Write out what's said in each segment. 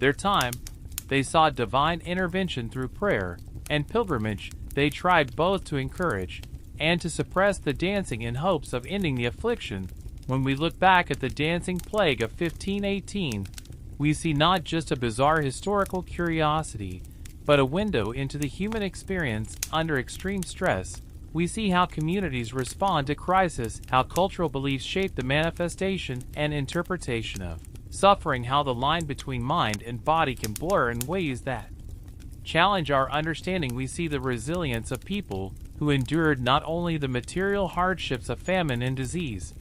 Their time, they sought divine intervention through prayer and pilgrimage. They tried both to encourage and to suppress the dancing in hopes of ending the affliction. When we look back at the dancing plague of 1518, we see not just a bizarre historical curiosity, but a window into the human experience under extreme stress. We see how communities respond to crisis, how cultural beliefs shape the manifestation and interpretation of suffering, how the line between mind and body can blur in ways that challenge our understanding. We see the resilience of people who endured not only the material hardships of famine and disease,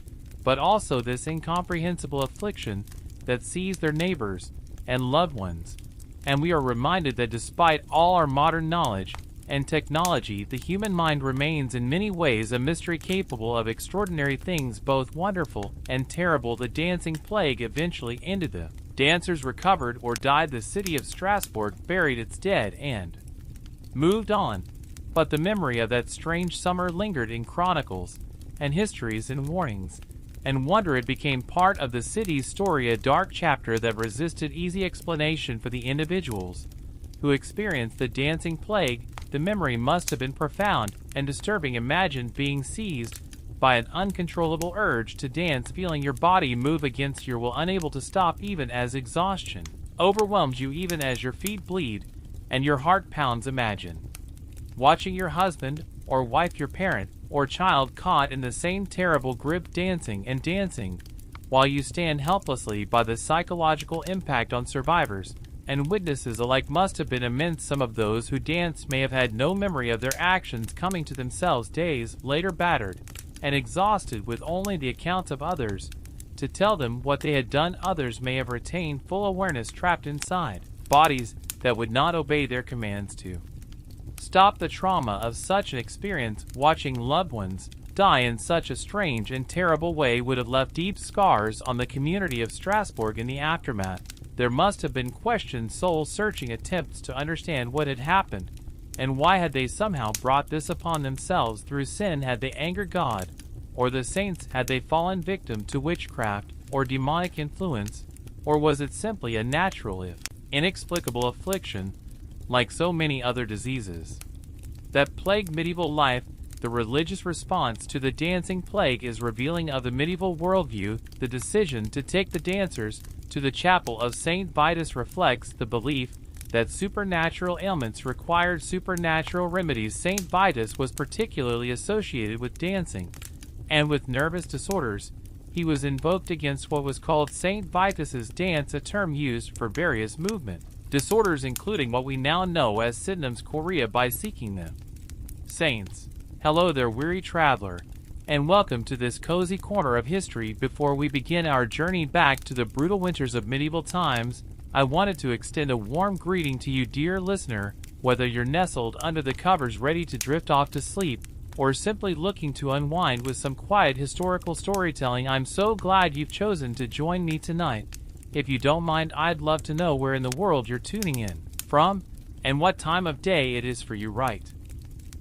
but also this incomprehensible affliction that sees their neighbors and loved ones. And we are reminded that despite all our modern knowledge and technology, the human mind remains in many ways a mystery capable of extraordinary things, both wonderful and terrible. The dancing plague eventually ended. The dancers recovered or died. The city of Strasbourg buried its dead and moved on. But the memory of that strange summer lingered in chronicles and histories and warnings and wonder. It became part of the city's story, a dark chapter that resisted easy explanation for the individuals who experienced the dancing plague. The memory must have been profound and disturbing. Imagine being seized by an uncontrollable urge to dance, feeling your body move against your will, unable to stop even as exhaustion overwhelms you, even as your feet bleed and your heart pounds. Imagine watching your husband or wife, your parent or child caught in the same terrible grip, dancing and dancing, while you stand helplessly by. The psychological impact on survivors and witnesses alike must have been immense. Some of those who danced may have had no memory of their actions, coming to themselves days later battered and exhausted, with only the accounts of others to tell them what they had done. Others may have retained full awareness, trapped inside bodies that would not obey their commands to stop the trauma of such an experience. Watching loved ones die in such a strange and terrible way would have left deep scars on the community of Strasbourg. In the aftermath, there must have been questions, soul-searching attempts to understand what had happened, and why had they somehow brought this upon themselves through sin. Had they angered God or the saints? Had they fallen victim to witchcraft or demonic influence? Or was it simply a natural, if inexplicable affliction, like so many other diseases that plagued medieval life? The religious response to the dancing plague is revealing of the medieval worldview. The decision to take the dancers to the chapel of Saint Vitus reflects the belief that supernatural ailments required supernatural remedies. Saint Vitus was particularly associated with dancing and with nervous disorders. He was invoked against what was called Saint Vitus's dance, a term used for various movement disorders, including what we now know as synonyms chorea. By seeking the saints. Hello there, weary traveler, and welcome to this cozy corner of history. Before we begin our journey back to the brutal winters of medieval times, I wanted to extend a warm greeting to you, dear listener. Whether you're nestled under the covers ready to drift off to sleep, or simply looking to unwind with some quiet historical storytelling, I'm so glad you've chosen to join me tonight. If you don't mind, I'd love to know where in the world you're tuning in from and what time of day it is for you right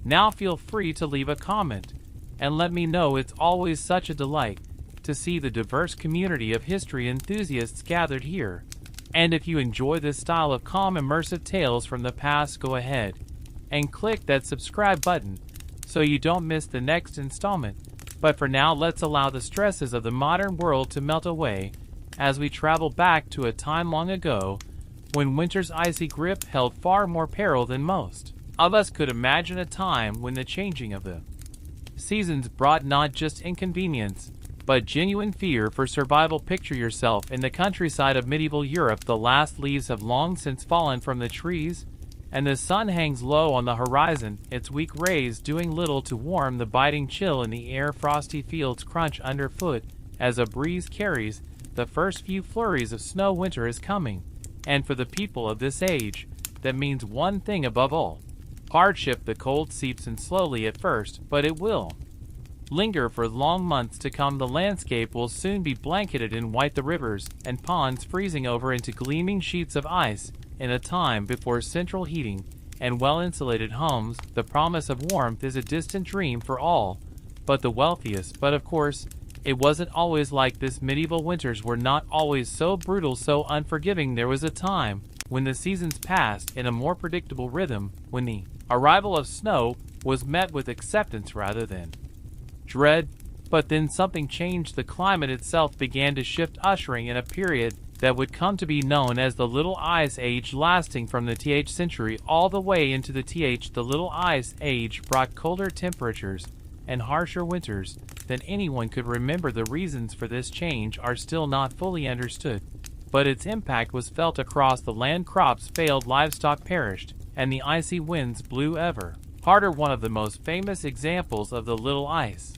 now. Feel free to leave a comment and let me know. It's always such a delight to see the diverse community of history enthusiasts gathered here. And if you enjoy this style of calm, immersive tales from the past, go ahead and click that subscribe button so you don't miss the next installment. But for now, let's allow the stresses of the modern world to melt away as we travel back to a time long ago when winter's icy grip held far more peril than most of us could imagine. A time when the changing of the seasons brought not just inconvenience, but genuine fear for survival. Picture yourself in the countryside of medieval Europe. The last leaves have long since fallen from the trees, and the sun hangs low on the horizon, its weak rays doing little to warm the biting chill in the air. Frosty fields crunch underfoot as a breeze carries the first few flurries of snow. Winter is coming, and for the people of this age, that means one thing above all: hardship. The cold seeps in slowly at first, but it will linger for long months to come. The landscape will soon be blanketed in white, the rivers and ponds freezing over into gleaming sheets of ice. In a time before central heating and well-insulated homes, the promise of warmth is a distant dream for all but the wealthiest. But of course, It wasn't always like this. Medieval winters were not always so brutal, so unforgiving. There was a time when the seasons passed in a more predictable rhythm, when the arrival of snow was met with acceptance rather than dread. But then something changed. The climate itself began to shift, ushering in a period that would come to be known as the Little Ice Age, lasting from the th century all the way into the th. The Little Ice Age brought colder temperatures and harsher winters than anyone could remember. The reasons for this change are still not fully understood, but its impact was felt across the land. Crops failed, livestock perished, and the icy winds blew ever harder. One of the most famous examples of the Little Ice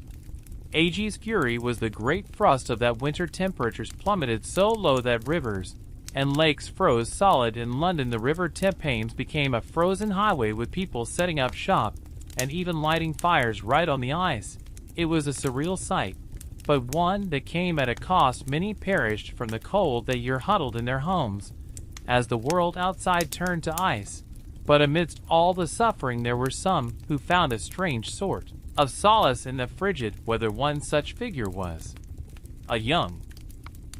Age's fury was the Great Frost of that winter. Temperatures plummeted so low that rivers and lakes froze solid. In London, the River Thames became a frozen highway, with people setting up shop and even lighting fires right on the ice. It was a surreal sight, but one that came at a cost. Many perished from the cold that year, huddled in their homes as the world outside turned to ice. But amidst all the suffering, there were some who found a strange sort of solace in the frigid weather. One such figure was a young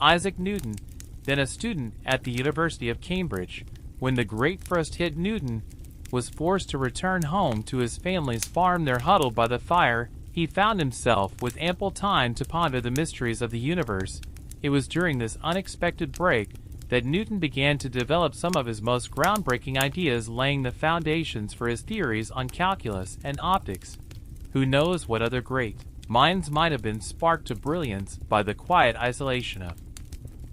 Isaac Newton, then a student at the University of Cambridge. When the Great Frost hit, Newton was forced to return home to his family's farm. There, huddled by the fire, he found himself with ample time to ponder the mysteries of the universe. It was during this unexpected break that Newton began to develop some of his most groundbreaking ideas, laying the foundations for his theories on calculus and optics. Who knows what other great minds might have been sparked to brilliance by the quiet isolation of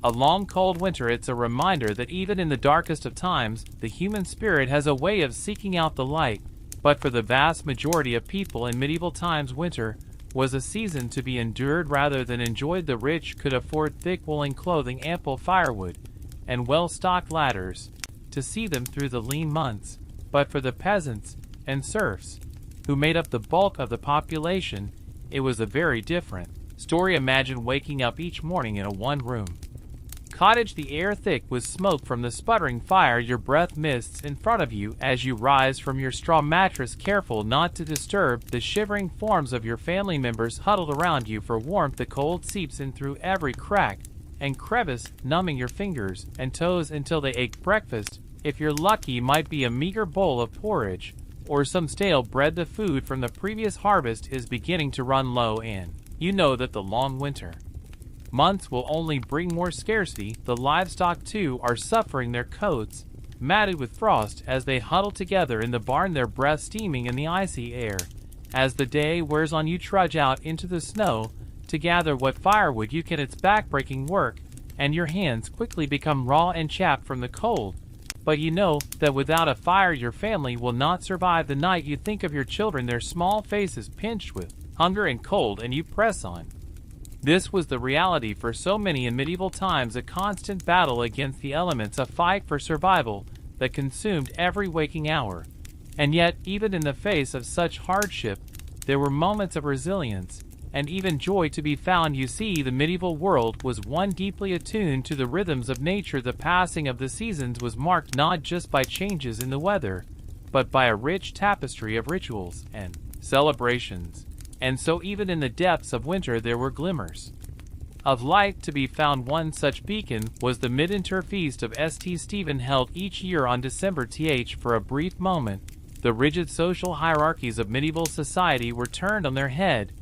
a long cold winter. It's a reminder that even in the darkest of times, the human spirit has a way of seeking out the light. But for the vast majority of people in medieval times, winter was a season to be endured rather than enjoyed. The rich could afford thick woolen clothing, ample firewood, and well-stocked ladders to see them through the lean months. But for the peasants and serfs, who made up the bulk of the population, it was a very different story. Imagine waking up each morning in a one-room cottage, the air thick with smoke from the sputtering fire, your breath mists in front of you as you rise from your straw mattress, careful not to disturb the shivering forms of your family members huddled around you for warmth. The cold seeps in through every crack and crevice, numbing your fingers and toes until they ache. Breakfast, if you're lucky, might be a meager bowl of porridge or some stale bread. The food from the previous harvest is beginning to run low, and you know that the long winter months will only bring more scarcity. The livestock, too, are suffering, their coats matted with frost as they huddle together in the barn, their breath steaming in the icy air. As the day wears on, you trudge out into the snow to gather what firewood you can. It's backbreaking work, and your hands quickly become raw and chapped from the cold. But you know that without a fire, your family will not survive the night. You think of your children, their small faces pinched with hunger and cold, and you press on. This was the reality for so many in medieval times, a constant battle against the elements, a fight for survival that consumed every waking hour. And yet, even in the face of such hardship, there were moments of resilience and even joy to be found. You see, the medieval world was one deeply attuned to the rhythms of nature. The passing of the seasons was marked not just by changes in the weather, but by a rich tapestry of rituals and celebrations. And so even in the depths of winter there were glimmers of light to be found. One such beacon was the Midwinter Feast of St. Stephen, held each year on December th. For a brief moment, the rigid social hierarchies of medieval society were turned on their head,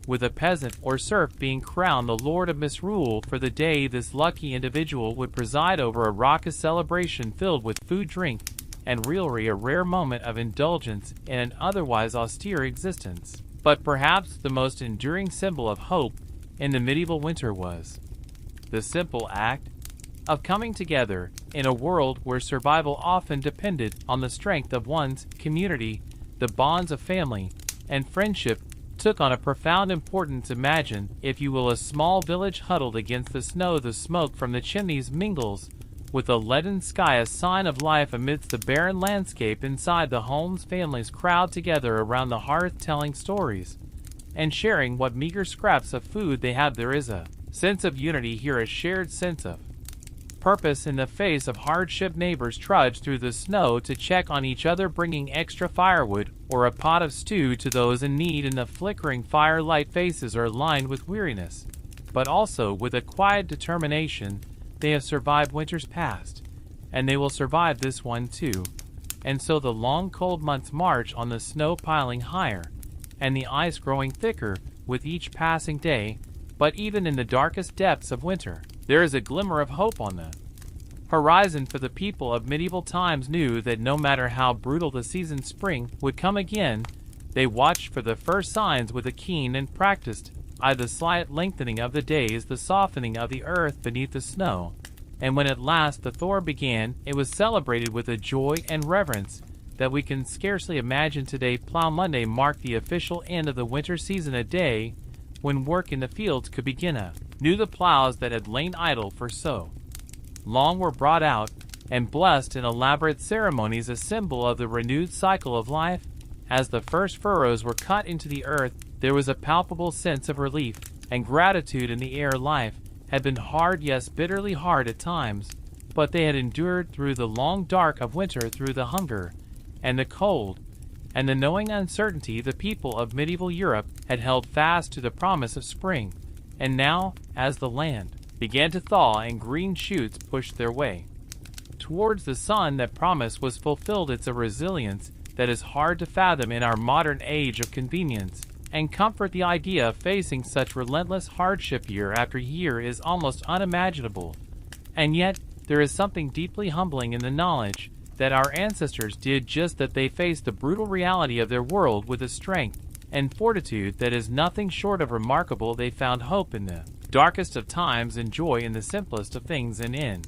with a peasant or serf being crowned the lord of misrule for the day. This lucky individual would preside over a raucous celebration filled with food, drink, and revelry, a rare moment of indulgence in an otherwise austere existence. But perhaps the most enduring symbol of hope in the medieval winter was the simple act of coming together in a world where survival often depended on the strength of one's community. The bonds of family and friendship took on a profound importance. Imagine, if you will, a small village huddled against the snow. The smoke from the chimneys mingles with a leaden sky, a sign of life amidst the barren landscape. Inside the homes, families crowd together around the hearth, telling stories and sharing what meager scraps of food they have. There is a sense of unity here, a shared sense of purpose in the face of hardship. Neighbors trudge through the snow to check on each other, bringing extra firewood or a pot of stew to those in need. In the flickering firelight, faces are lined with weariness but also with a quiet determination. They have survived winters past, and they will survive this one too. And so the long cold months march on, the snow piling higher, and the ice growing thicker with each passing day. But even in the darkest depths of winter, there is a glimmer of hope on the horizon, for the people of medieval times knew that no matter how brutal the season, spring would come again. They watched for the first signs with a keen and practiced eye, the slight lengthening of the days, the softening of the earth beneath the snow. And when at last the thaw began, it was celebrated with a joy and reverence that we can scarcely imagine today. Plough Monday marked the official end of the winter season, a day when work in the fields could begin anew. The ploughs that had lain idle for so long were brought out and blessed in elaborate ceremonies, a symbol of the renewed cycle of life. As the first furrows were cut into the earth, there was a palpable sense of relief and gratitude in the air. Life had been hard, yes, bitterly hard at times, but they had endured through the long dark of winter, through the hunger and the cold and the knowing uncertainty. The people of medieval Europe had held fast to the promise of spring, and now, as the land began to thaw and green shoots pushed their way towards the sun, that promise was fulfilled. It's a resilience that is hard to fathom in our modern age of convenience and comfort. The idea of facing such relentless hardship year after year is almost unimaginable, and yet there is something deeply humbling in the knowledge that our ancestors did just that. They faced the brutal reality of their world with a strength and fortitude that is nothing short of remarkable. They found hope in the darkest of times and joy in the simplest of things, and in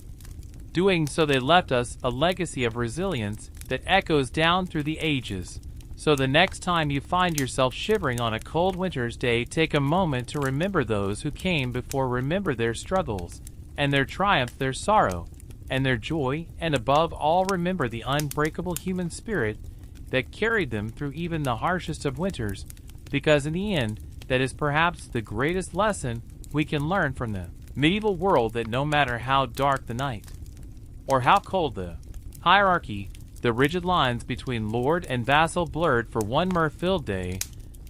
doing so they left us a legacy of resilience that echoes down through the ages. So the next time you find yourself shivering on a cold winter's day, take a moment to remember those who came before. Remember their struggles and their triumph, their sorrow and their joy, and above all, remember the unbreakable human spirit that carried them through even the harshest of winters, because in the end, that is perhaps the greatest lesson we can learn from the medieval world, that no matter how dark the night or how cold the hierarchy, the rigid lines between lord and vassal blurred for one mirth-filled day,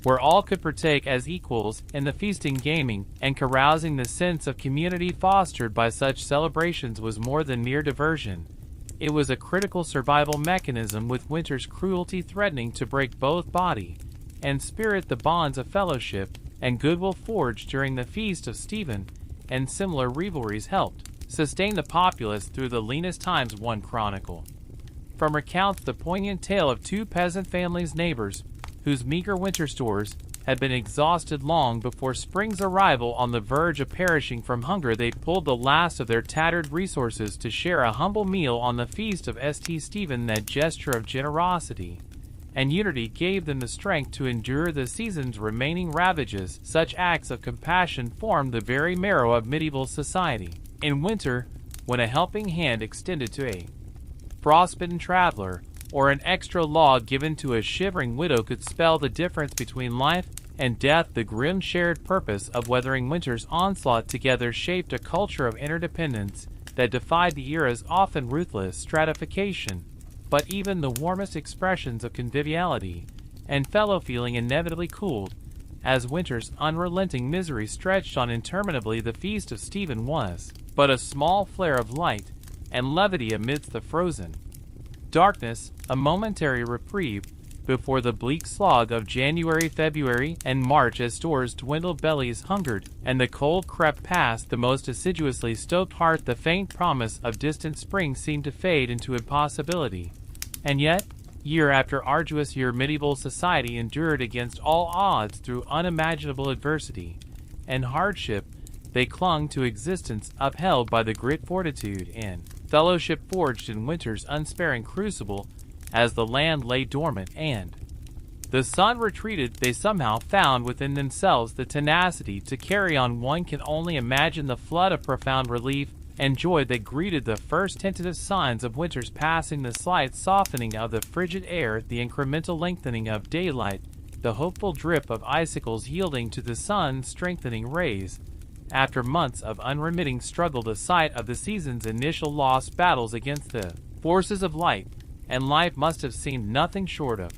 where all could partake as equals in the feasting, gaming, and carousing. The sense of community fostered by such celebrations was more than mere diversion. It was a critical survival mechanism, with winter's cruelty threatening to break both body and spirit. The bonds of fellowship and goodwill forged during the Feast of Stephen and similar rivalries helped sustain the populace through the leanest times. One chronicle from recounts the poignant tale of two peasant families, neighbors, whose meager winter stores had been exhausted long before spring's arrival. On the verge of perishing from hunger, they pulled the last of their tattered resources to share a humble meal on the Feast of St. Stephen. That gesture of generosity and unity gave them the strength to endure the season's remaining ravages. Such acts of compassion formed the very marrow of medieval society. In winter, when a helping hand extended to a frostbitten traveler, or an extra log given to a shivering widow, could spell the difference between life and death. The grim shared purpose of weathering winter's onslaught together shaped a culture of interdependence that defied the era's often ruthless stratification. But even the warmest expressions of conviviality and fellow-feeling inevitably cooled as winter's unrelenting misery stretched on interminably. The Feast of Stephen was but a small flare of light and levity amidst the frozen darkness, a momentary reprieve before the bleak slog of January, February, and March. As stores dwindled, bellies hungered, and the cold crept past the most assiduously stoked heart, the faint promise of distant spring seemed to fade into impossibility. And yet, year after arduous year, medieval society endured against all odds through unimaginable adversity and hardship. They clung to existence, upheld by the grit, fortitude, and fellowship forged in winter's unsparing crucible. As the land lay dormant and the sun retreated, they somehow found within themselves the tenacity to carry on. One can only imagine the flood of profound relief and joy that greeted the first tentative signs of winter's passing, the slight softening of the frigid air, the incremental lengthening of daylight, the hopeful drip of icicles yielding to the sun's strengthening rays. After months of unremitting struggle, the sight of the season's initial lost battles against the forces of light and life must have seemed nothing short of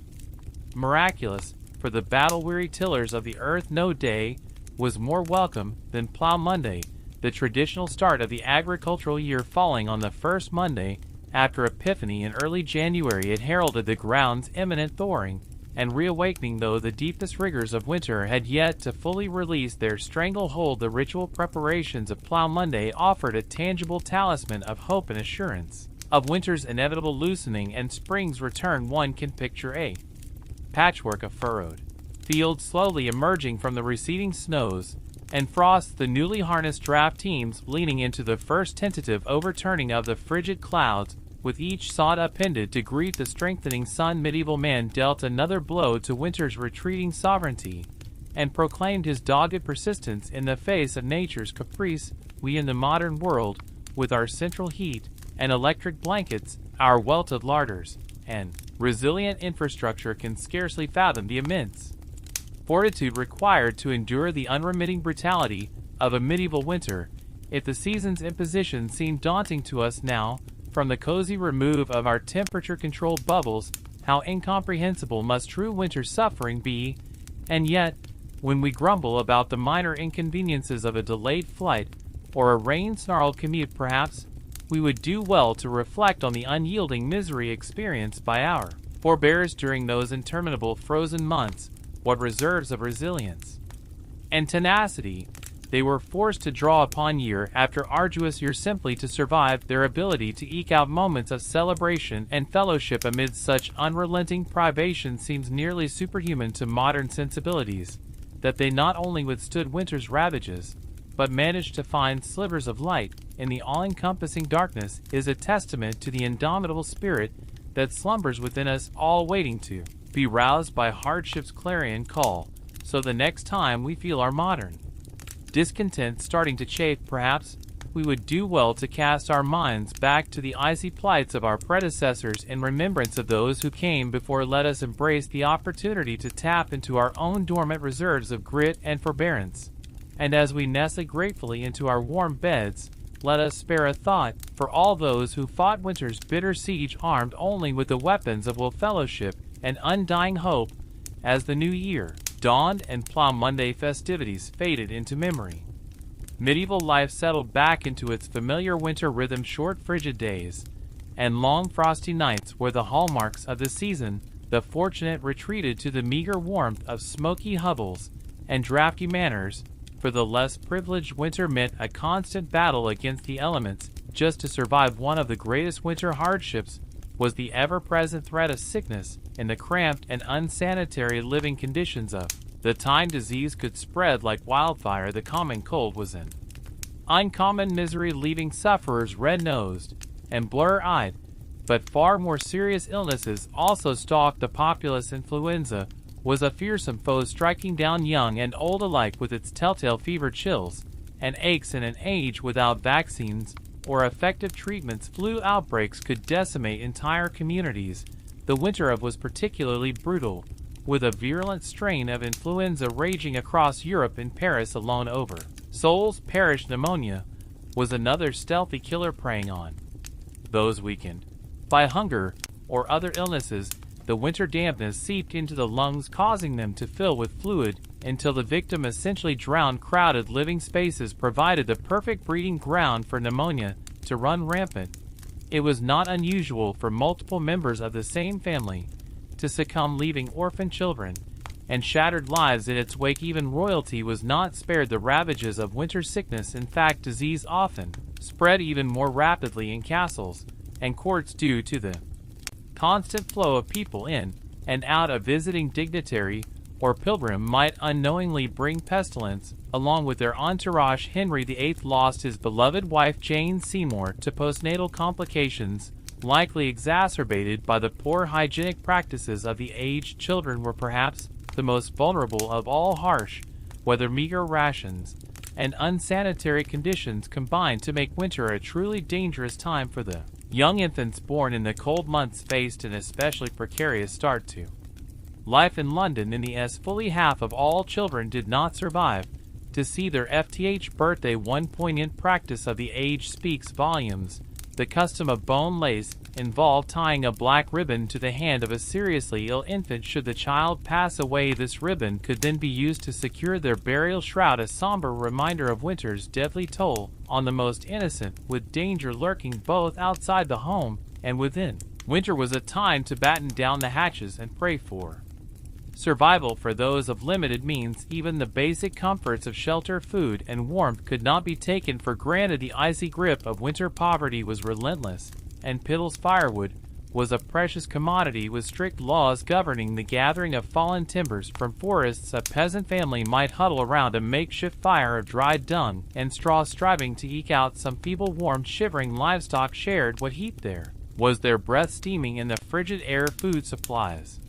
miraculous. For the battle-weary tillers of the earth, no day was more welcome than Plough Monday, the traditional start of the agricultural year falling on the first Monday after Epiphany in early January. It heralded the ground's imminent thawing and reawakening, though the deepest rigors of winter had yet to fully release their stranglehold. The ritual preparations of Plough Monday offered a tangible talisman of hope and assurance of winter's inevitable loosening and spring's return. One can picture a patchwork of furrowed fields slowly emerging from the receding snows and frosts, the newly harnessed draft teams leaning into the first tentative overturning of the frigid clouds, with each sod upended to greet the strengthening sun. Medieval man dealt another blow to winter's retreating sovereignty and proclaimed his dogged persistence in the face of nature's caprice. We in the modern world, with our central heat and electric blankets, our welted larders, and resilient infrastructure, can scarcely fathom the immense fortitude required to endure the unremitting brutality of a medieval winter. If the season's imposition seemed daunting to us now, from the cozy remove of our temperature-controlled bubbles, how incomprehensible must true winter suffering be. And yet, when we grumble about the minor inconveniences of a delayed flight or a rain-snarled commute, perhaps we would do well to reflect on the unyielding misery experienced by our forebears during those interminable frozen months. What reserves of resilience and tenacity they were forced to draw upon year after arduous year simply to survive. Their ability to eke out moments of celebration and fellowship amid such unrelenting privation seems nearly superhuman to modern sensibilities. That they not only withstood winter's ravages, but managed to find slivers of light in the all-encompassing darkness, is a testament to the indomitable spirit that slumbers within us all, waiting to be roused by hardship's clarion call. So the next time we feel our modern discontent starting to chafe, perhaps we would do well to cast our minds back to the icy plights of our predecessors in remembrance of those who came before. Let us embrace the opportunity to tap into our own dormant reserves of grit and forbearance, and as we nestle gratefully into our warm beds, let us spare a thought for all those who fought winter's bitter siege armed only with the weapons of will, fellowship, and undying hope. As the new year dawned and Plough Monday festivities faded into memory, medieval life settled back into its familiar winter rhythm. Short frigid days and long frosty nights were the hallmarks of the season. The fortunate retreated to the meager warmth of smoky hovels and drafty manors. For the less privileged, winter meant a constant battle against the elements. Just to survive one of the greatest winter hardships was the ever-present threat of sickness in the cramped and unsanitary living conditions of the time. Disease could spread like wildfire. The common cold was an uncommon misery, leaving sufferers red-nosed and blur-eyed. But far more serious illnesses also stalked the populace. Influenza was a fearsome foe, striking down young and old alike with its telltale fever chills and aches. In an age without vaccines or effective treatments, flu outbreaks could decimate entire communities. The winter of was particularly brutal, with a virulent strain of influenza raging across Europe. In Paris alone, over souls perished. Pneumonia was another stealthy killer, preying on those weakened by hunger or other illnesses. The winter dampness seeped into the lungs, causing them to fill with fluid until the victim essentially drowned. Crowded living spaces provided the perfect breeding ground for pneumonia to run rampant. It was not unusual for multiple members of the same family to succumb, leaving orphan children and shattered lives in its wake. Even royalty was not spared the ravages of winter sickness. In fact, disease often spread even more rapidly in castles and courts due to the constant flow of people in and out. A visiting dignitary or pilgrim might unknowingly bring pestilence along with their entourage. Henry VIII lost his beloved wife Jane Seymour to postnatal complications, likely exacerbated by the poor hygienic practices of the age. Children were perhaps the most vulnerable of all. Harsh weather, meager rations, and unsanitary conditions combined to make winter a truly dangerous time for the young. Infants born in the cold months faced an especially precarious start to life in London. In the S, fully half of all children did not survive to see their FTH birthday. One poignant practice of the age speaks volumes. The custom of bone lace involved tying a black ribbon to the hand of a seriously ill infant. Should the child pass away, this ribbon could then be used to secure their burial shroud, a somber reminder of winter's deadly toll on the most innocent, with danger lurking both outside the home and within. Winter was a time to batten down the hatches and pray for survival for those of limited means. Even the basic comforts of shelter, food, and warmth could not be taken for granted. The icy grip of winter poverty was relentless, and Piddle's firewood was a precious commodity, with strict laws governing the gathering of fallen timbers from forests. A peasant family might huddle around a makeshift fire of dried dung and straw, striving to eke out some feeble warmth. Shivering livestock shared what heat there was, their breath steaming in the frigid air. Food supplies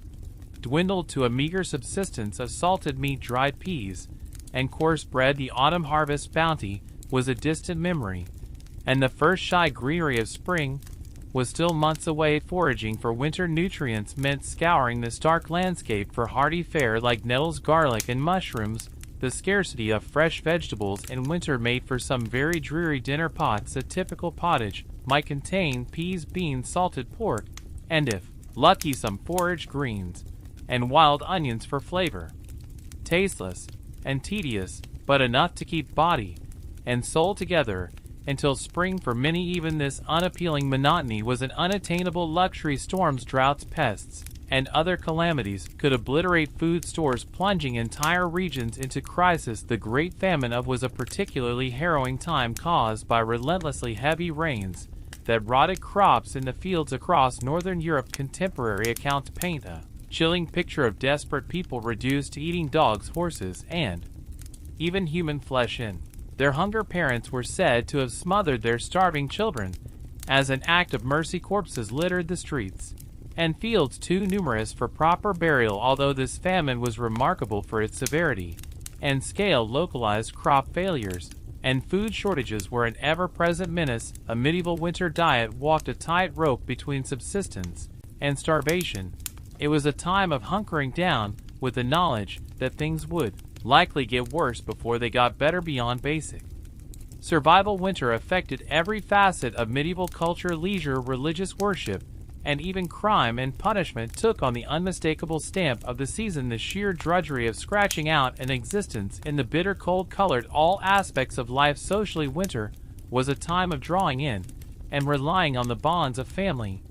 dwindled to a meager subsistence of salted meat, dried peas, and coarse bread. The autumn harvest bounty was a distant memory, and the first shy greenery of spring was still months away. Foraging for winter nutrients meant scouring the stark landscape for hardy fare like nettles, garlic, and mushrooms. The scarcity of fresh vegetables in winter made for some very dreary dinner pots. A typical pottage might contain peas, beans, salted pork, and if lucky, some foraged greens and wild onions for flavor. Tasteless and tedious, but enough to keep body and soul together until spring. For many, even this unappealing monotony was an unattainable luxury. Storms, droughts, pests, and other calamities could obliterate food stores, plunging entire regions into crisis. The Great Famine of was a particularly harrowing time, caused by relentlessly heavy rains that rotted crops in the fields across northern Europe. Contemporary accounts paint a chilling picture of desperate people reduced to eating dogs, horses, and even human flesh. In their hunger, parents were said to have smothered their starving children. As an act of mercy, corpses littered the streets and fields too numerous for proper burial. Although this famine was remarkable for its severity and scale, localized crop failures and food shortages were an ever-present menace. A medieval winter diet walked a tightrope between subsistence and starvation. It was a time of hunkering down, with the knowledge that things would likely get worse before they got better. Beyond basic survival, winter affected every facet of medieval culture. Leisure, religious worship, and even crime and punishment took on the unmistakable stamp of the season. The sheer drudgery of scratching out an existence in the bitter cold colored all aspects of life. Socially, winter was a time of drawing in and relying on the bonds of family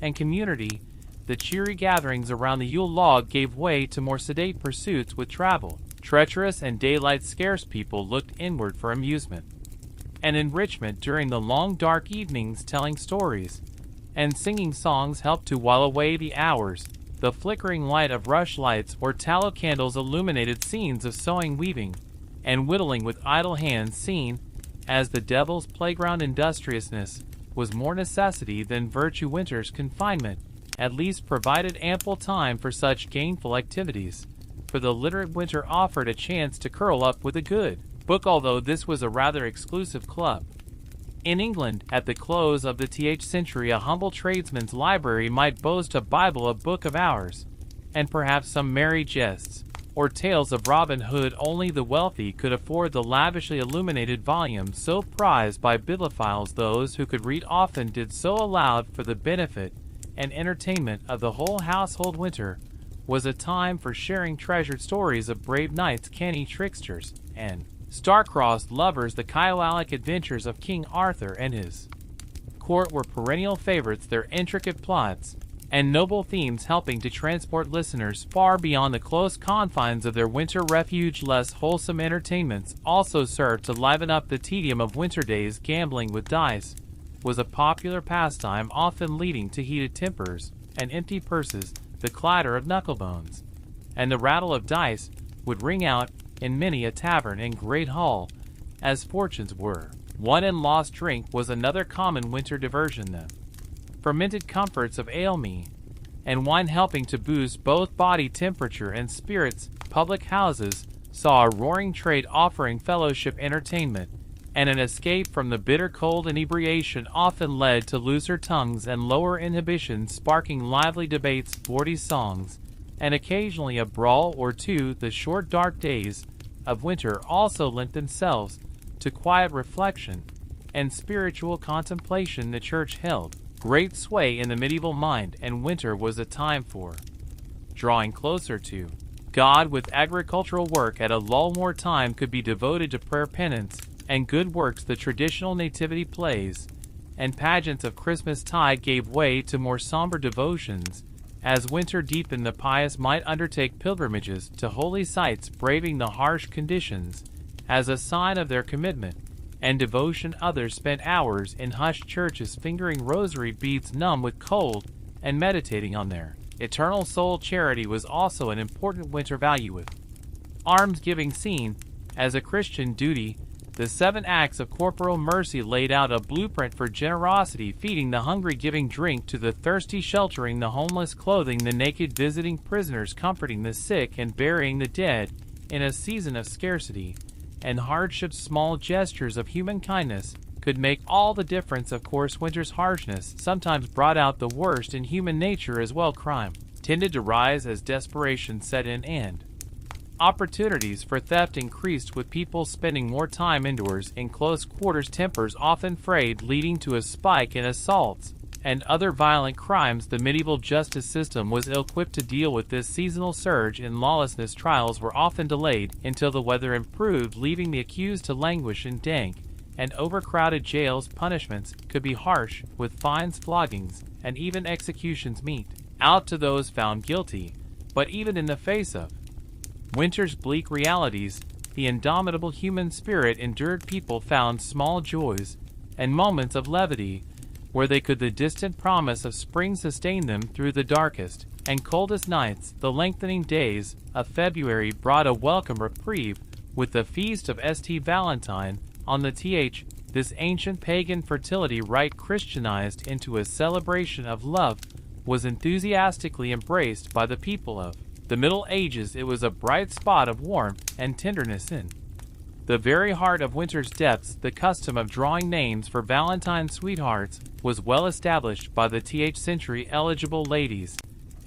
and community. The cheery gatherings around the Yule log gave way to more sedate pursuits. With travel treacherous and daylight scarce, people looked inward for amusement and enrichment during the long dark evenings. Telling stories and singing songs helped to while away the hours. The flickering light of rushlights or tallow candles illuminated scenes of sewing, weaving, and whittling with idle hands, seen as the devil's playground. Industriousness was more necessity than virtue. Winter's confinement at least provided ample time for such gainful activities, for the literate winter offered a chance to curl up with a good book, although this was a rather exclusive club. In England, at the close of the th century, a humble tradesman's library might boast a Bible, a book of hours, and perhaps some merry jests or tales of Robin Hood. Only the wealthy could afford the lavishly illuminated volumes so prized by bibliophiles. Those who could read often did so aloud for the benefit and entertainment of the whole household. Winter was a time for sharing treasured stories of brave knights, canny tricksters, and star-crossed lovers. The chivalric adventures of King Arthur and his court were perennial favorites, their intricate plots and noble themes helping to transport listeners far beyond the close confines of their winter refuge. Less wholesome entertainments also served to liven up the tedium of winter days. Gambling with dice was a popular pastime, often leading to heated tempers and empty purses. The clatter of knucklebones and the rattle of dice would ring out in many a tavern and great hall as fortunes were won, and lost. Drink was another common winter diversion. The fermented comforts of ale, mead, and wine helping to boost both body temperature and spirits. Public houses saw a roaring trade, offering fellowship, entertainment, and an escape from the bitter cold. Inebriation often led to looser tongues and lower inhibitions, sparking lively debates, sporty songs, and occasionally a brawl or two. The short dark days of winter also lent themselves to quiet reflection and spiritual contemplation. The church held great sway in the medieval mind, and winter was a time for drawing closer to God, with agricultural work at a lull. More time could be devoted to prayer, penance, and good works. The traditional nativity plays and pageants of Christmas tide gave way to more somber devotions. As winter deepened, the pious might undertake pilgrimages to holy sites, braving the harsh conditions as a sign of their commitment and devotion. Others spent hours in hushed churches, fingering rosary beads, numb with cold, and meditating on their eternal soul. Charity was also an important winter value, with almsgiving seen as a Christian duty. The 7 acts of corporal mercy laid out a blueprint for generosity: feeding the hungry, giving drink to the thirsty, sheltering the homeless, clothing the naked, visiting prisoners, comforting the sick, and burying the dead in a season of scarcity and hardship. Small gestures of human kindness could make all the difference. Of course, winter's harshness sometimes brought out the worst in human nature as well. Crime tended to rise as desperation set in, and opportunities for theft increased, with people spending more time indoors in close quarters. Tempers often frayed, leading to a spike in assaults and other violent crimes. The medieval justice system was ill-equipped to deal with this seasonal surge in lawlessness. Trials were often delayed until the weather improved, leaving the accused to languish in dank and overcrowded jails. Punishments could be harsh, with fines, floggings, and even executions mete out to those found guilty. But even in the face of winter's bleak realities, the indomitable human spirit endured. People found small joys and moments of levity where they could. The distant promise of spring sustained them through the darkest and coldest nights. The lengthening days of February brought a welcome reprieve, with the feast of St. Valentine on the th. This ancient pagan fertility rite, Christianized into a celebration of love, was enthusiastically embraced by the people of the Middle Ages. It was a bright spot of warmth and tenderness in the very heart of winter's depths. The custom of drawing names for Valentine's sweethearts was well established by the th century. Eligible ladies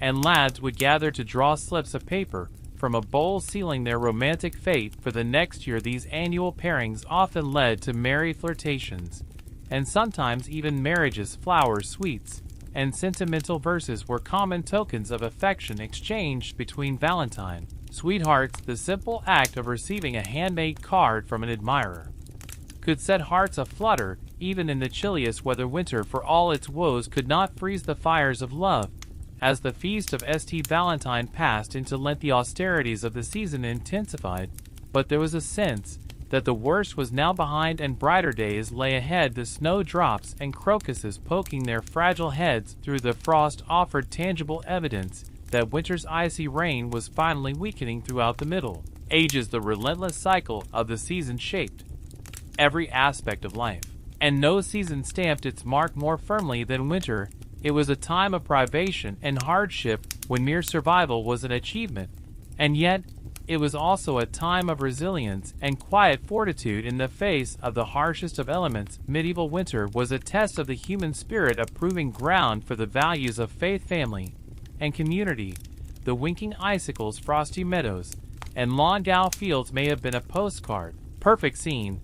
and lads would gather to draw slips of paper from a bowl, sealing their romantic fate for the next year. These annual pairings often led to merry flirtations, and sometimes even marriages. Flowers, sweets, and sentimental verses were common tokens of affection exchanged between Valentine sweethearts. The simple act of receiving a handmade card from an admirer could set hearts aflutter, even in the chilliest weather. Winter, for all its woes, could not freeze the fires of love. As the feast of St. Valentine passed into Lent, the austerities of the season intensified, but there was a sense that the worst was now behind and brighter days lay ahead. The snowdrops and crocuses, poking their fragile heads through the frost, offered tangible evidence that winter's icy reign was finally weakening. Throughout the Middle Ages, the relentless cycle of the season shaped every aspect of life, and no season stamped its mark more firmly than winter. It was a time of privation and hardship, when mere survival was an achievement, and yet it was also a time of resilience and quiet fortitude in the face of the harshest of elements. Medieval winter was a test of the human spirit, a proving ground for the values of faith, family, and community. The winking icicles, frosty meadows, and Longau fields may have been a postcard perfect scene,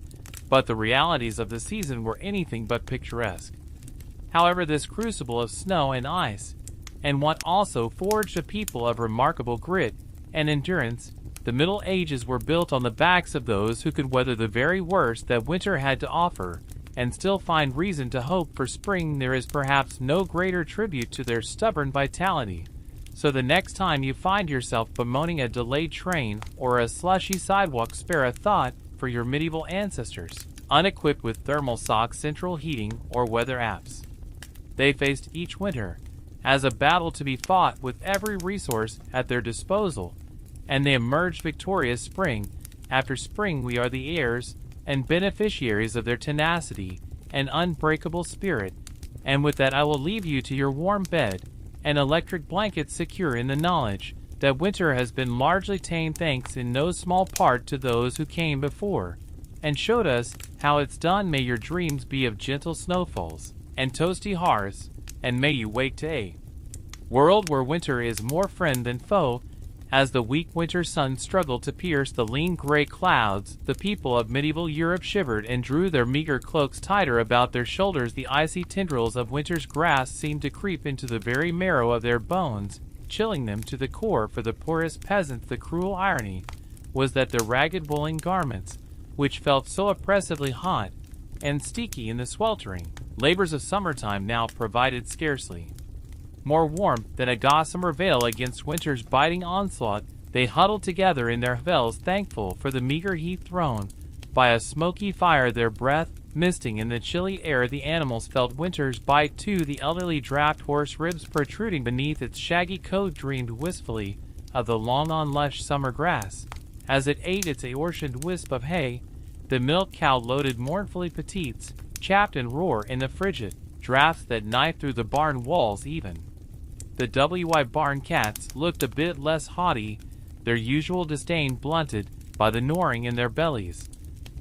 but the realities of the season were anything but picturesque. However, this crucible of snow and ice and what also forged a people of remarkable grit and endurance. The Middle Ages were built on the backs of those who could weather the very worst that winter had to offer, and still find reason to hope for spring. There is perhaps no greater tribute to their stubborn vitality. So the next time you find yourself bemoaning a delayed train or a slushy sidewalk, spare a thought for your medieval ancestors, unequipped with thermal socks, central heating, or weather apps. They faced each winter as a battle to be fought with every resource at their disposal, and they emerged victorious. Spring after spring, we are the heirs and beneficiaries of their tenacity and unbreakable spirit. And with that, I will leave you to your warm bed and electric blankets, secure in the knowledge that winter has been largely tamed, thanks in no small part to those who came before and showed us how it's done. May your dreams be of gentle snowfalls and toasty hearths, and may you wake to a world where winter is more friend than foe, As the weak winter sun struggled to pierce the lean gray clouds, the people of medieval Europe shivered and drew their meager cloaks tighter about their shoulders. The icy tendrils of winter's grass seemed to creep into the very marrow of their bones, chilling them to the core. For the poorest peasants, the cruel irony was that their ragged woolen garments, which felt so oppressively hot and sticky in the sweltering labors of summertime, now provided scarcely more warmth than a gossamer veil against winter's biting onslaught. They huddled together in their havels, thankful for the meager heat thrown by a smoky fire, their breath misting in the chilly air. The animals felt winter's bite too. The elderly draft horse, ribs protruding beneath its shaggy coat, dreamed wistfully of the long lush summer grass as it ate its aortioned wisp of hay. The milk cow loaded mournfully, petites chapped and roar in the frigid drafts that knifed through the barn walls. Even the WY barn cats looked a bit less haughty, their usual disdain blunted by the gnawing in their bellies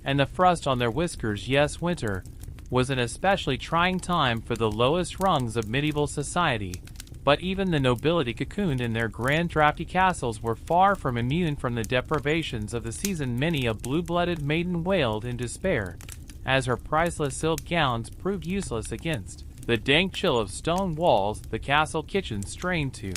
and the frost on their whiskers. Yes, winter was an especially trying time for the lowest rungs of medieval society, but even the nobility, cocooned in their grand drafty castles, were far from immune from the deprivations of the season. Many a blue-blooded maiden wailed in despair as her priceless silk gowns proved useless against the dank chill of stone walls. The castle kitchen strained to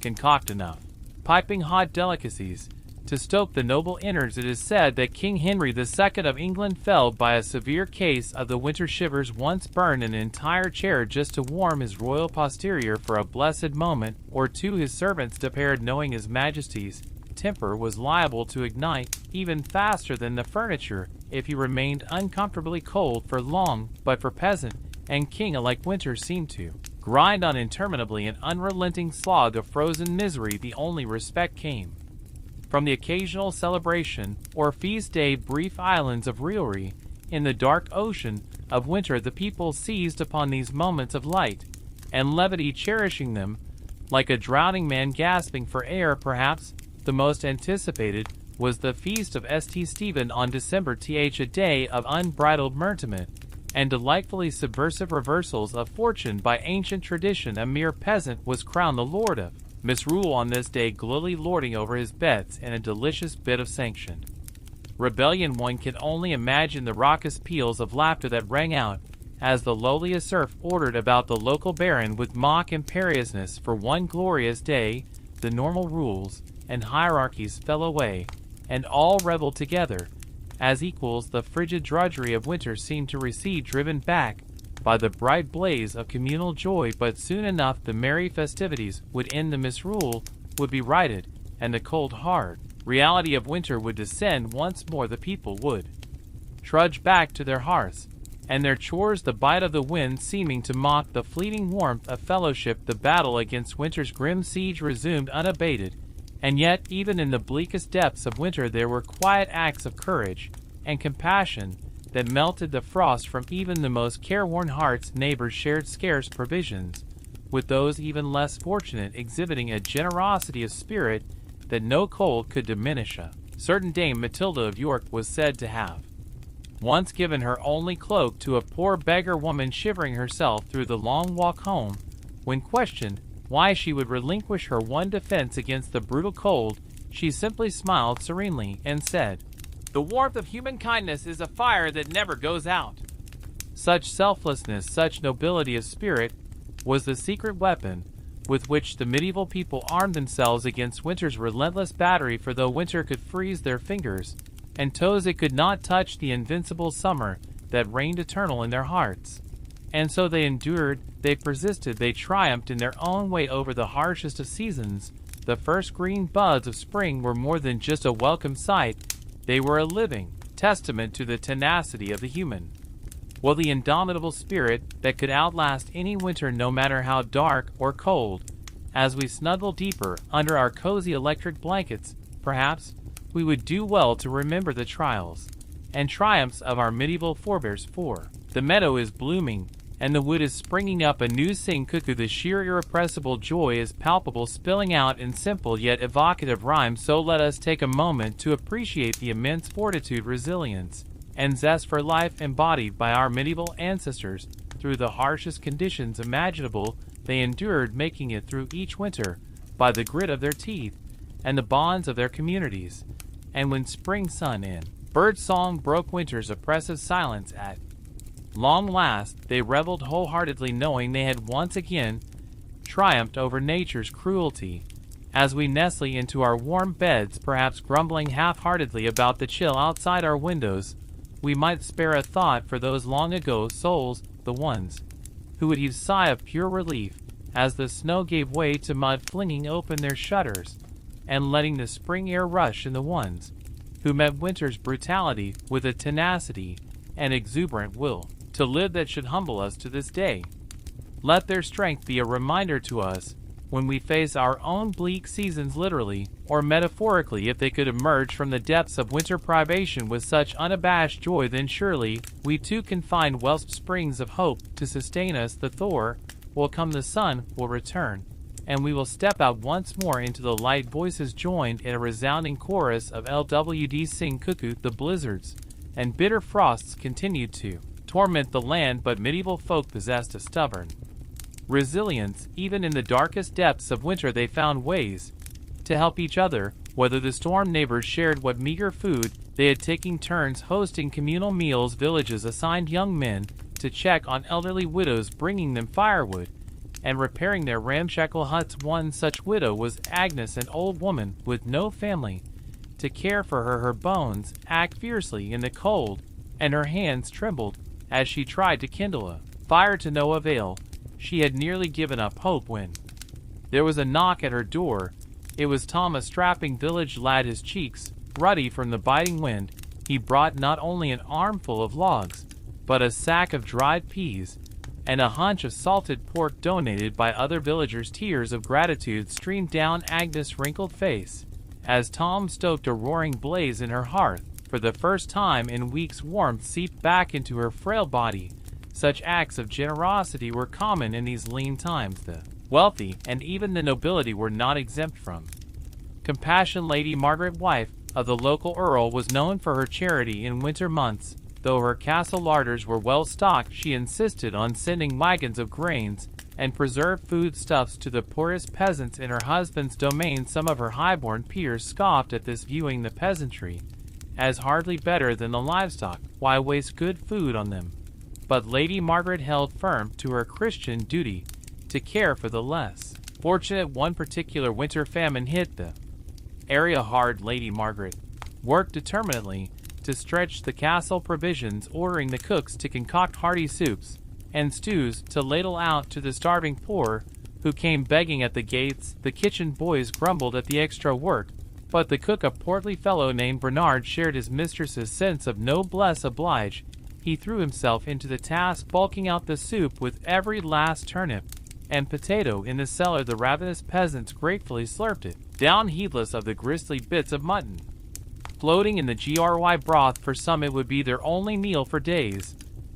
concoct enough piping hot delicacies to stoke the noble innards. It is said that King Henry II of England fell by a severe case of the winter shivers, once burned an entire chair just to warm his royal posterior for a blessed moment or two. His servants declared, knowing His Majesty's temper was liable to ignite even faster than the furniture if he remained uncomfortably cold for long. But for peasant and king alike, winter seemed to grind on interminably, an unrelenting slog of frozen misery. The only respect came from the occasional celebration or feast day, brief islands of revelry in the dark ocean of winter. The people seized upon these moments of light and levity, cherishing them like a drowning man gasping for air. Perhaps the most anticipated was the feast of St. Stephen on December th, a day of unbridled merriment and delightfully subversive reversals of fortune. By ancient tradition, a mere peasant was crowned the lord of misrule on this day, gloomily lording over his bets and a delicious bit of sanction rebellion. One can only imagine the raucous peals of laughter that rang out as the lowliest serf ordered about the local baron with mock imperiousness. For one glorious day the normal rules and hierarchies fell away, and all reveled together as equals. The frigid drudgery of winter seemed to recede, driven back by the bright blaze of communal joy. But soon enough the merry festivities would end, the misrule would be righted, and the cold, hard reality of winter would descend once more. The people would trudge back to their hearths and their chores, the bite of the wind seeming to mock the fleeting warmth of fellowship. The battle against winter's grim siege resumed unabated, and yet even in the bleakest depths of winter there were quiet acts of courage and compassion that melted the frost from even the most careworn hearts. Neighbors shared scarce provisions with those even less fortunate, exhibiting a generosity of spirit that no cold could diminish. A certain Dame Matilda of York was said to have once given her only cloak to a poor beggar woman shivering herself through the long walk home. When questioned why she would relinquish her one defense against the brutal cold, she simply smiled serenely and said, "The warmth of human kindness is a fire that never goes out." Such selflessness, such nobility of spirit, was the secret weapon with which the medieval people armed themselves against winter's relentless battery. For though winter could freeze their fingers and toes, it could not touch the invincible summer that reigned eternal in their hearts. And so they endured, they persisted, they triumphed in their own way over the harshest of seasons. The first green buds of spring were more than just a welcome sight, they were a living testament to the tenacity of the human will, the indomitable spirit that could outlast any winter, no matter how dark or cold. As we snuggle deeper under our cozy electric blankets, perhaps we would do well to remember the trials and triumphs of our medieval forebears. For the meadow is blooming, and the wood is springing up a new sing cuckoo. The sheer irrepressible joy is palpable, spilling out in simple yet evocative rhyme. So let us take a moment to appreciate the immense fortitude, resilience, and zest for life embodied by our medieval ancestors. Through the harshest conditions imaginable, they endured, making it through each winter by the grit of their teeth and the bonds of their communities. And when spring sun and bird song broke winter's oppressive silence at long last, they reveled wholeheartedly, knowing they had once again triumphed over nature's cruelty. As we nestle into our warm beds, perhaps grumbling half-heartedly about the chill outside our windows, we might spare a thought for those long-ago souls, the ones who would heave a sigh of pure relief as the snow gave way to mud, flinging open their shutters and letting the spring air rush in, the ones who met winter's brutality with a tenacity and exuberant will to live that should humble us to this day. Let their strength be a reminder to us when we face our own bleak seasons, literally or metaphorically. If they could emerge from the depths of winter privation with such unabashed joy, then surely we too can find well springs of hope to sustain us. The Thor will come, the sun will return, and we will step out once more into the light. Voices joined in a resounding chorus of LWD sing cuckoo. The blizzards and bitter frosts continued to torment the land, but medieval folk possessed a stubborn resilience. Even in the darkest depths of winter they found ways to help each other. Whether the storm neighbors shared what meager food they had, taking turns hosting communal meals, villages assigned young men to check on elderly widows, bringing them firewood and repairing their ramshackle huts. One such widow was Agnes, an old woman with no family to care for her. Her bones ached fiercely in the cold, and her hands trembled as she tried to kindle a fire to no avail. She had nearly given up hope when there was a knock at her door. It was Tom, a strapping village lad, his cheeks ruddy from the biting wind. He brought not only an armful of logs, but a sack of dried peas and a hunch of salted pork donated by other villagers. Tears of gratitude streamed down Agnes' wrinkled face as Tom stoked a roaring blaze in her hearth. For the first time in weeks, warmth seeped back into her frail body. Such acts of generosity were common in these lean times. The wealthy and even the nobility were not exempt from compassion. Lady Margaret, wife of the local earl, was known for her charity in winter months. Though her castle larders were well stocked, she insisted on sending wagons of grains and preserved foodstuffs to the poorest peasants in her husband's domain. Some of her highborn peers scoffed at this, viewing the peasantry as hardly better than the livestock. Why waste good food on them? But Lady Margaret held firm to her Christian duty to care for the less fortunate. One particular winter famine hit the area hard. Lady Margaret worked determinedly to stretch the castle provisions, ordering the cooks to concoct hearty soups and stews to ladle out to the starving poor who came begging at the gates. The kitchen boys grumbled at the extra work, but the cook, a portly fellow named Bernard, shared his mistress's sense of noblesse oblige. He threw himself into the task, bulking out the soup with every last turnip and potato in the cellar. The ravenous peasants gratefully slurped it down, heedless of the gristly bits of mutton floating in the gry broth. For some it would be their only meal for days.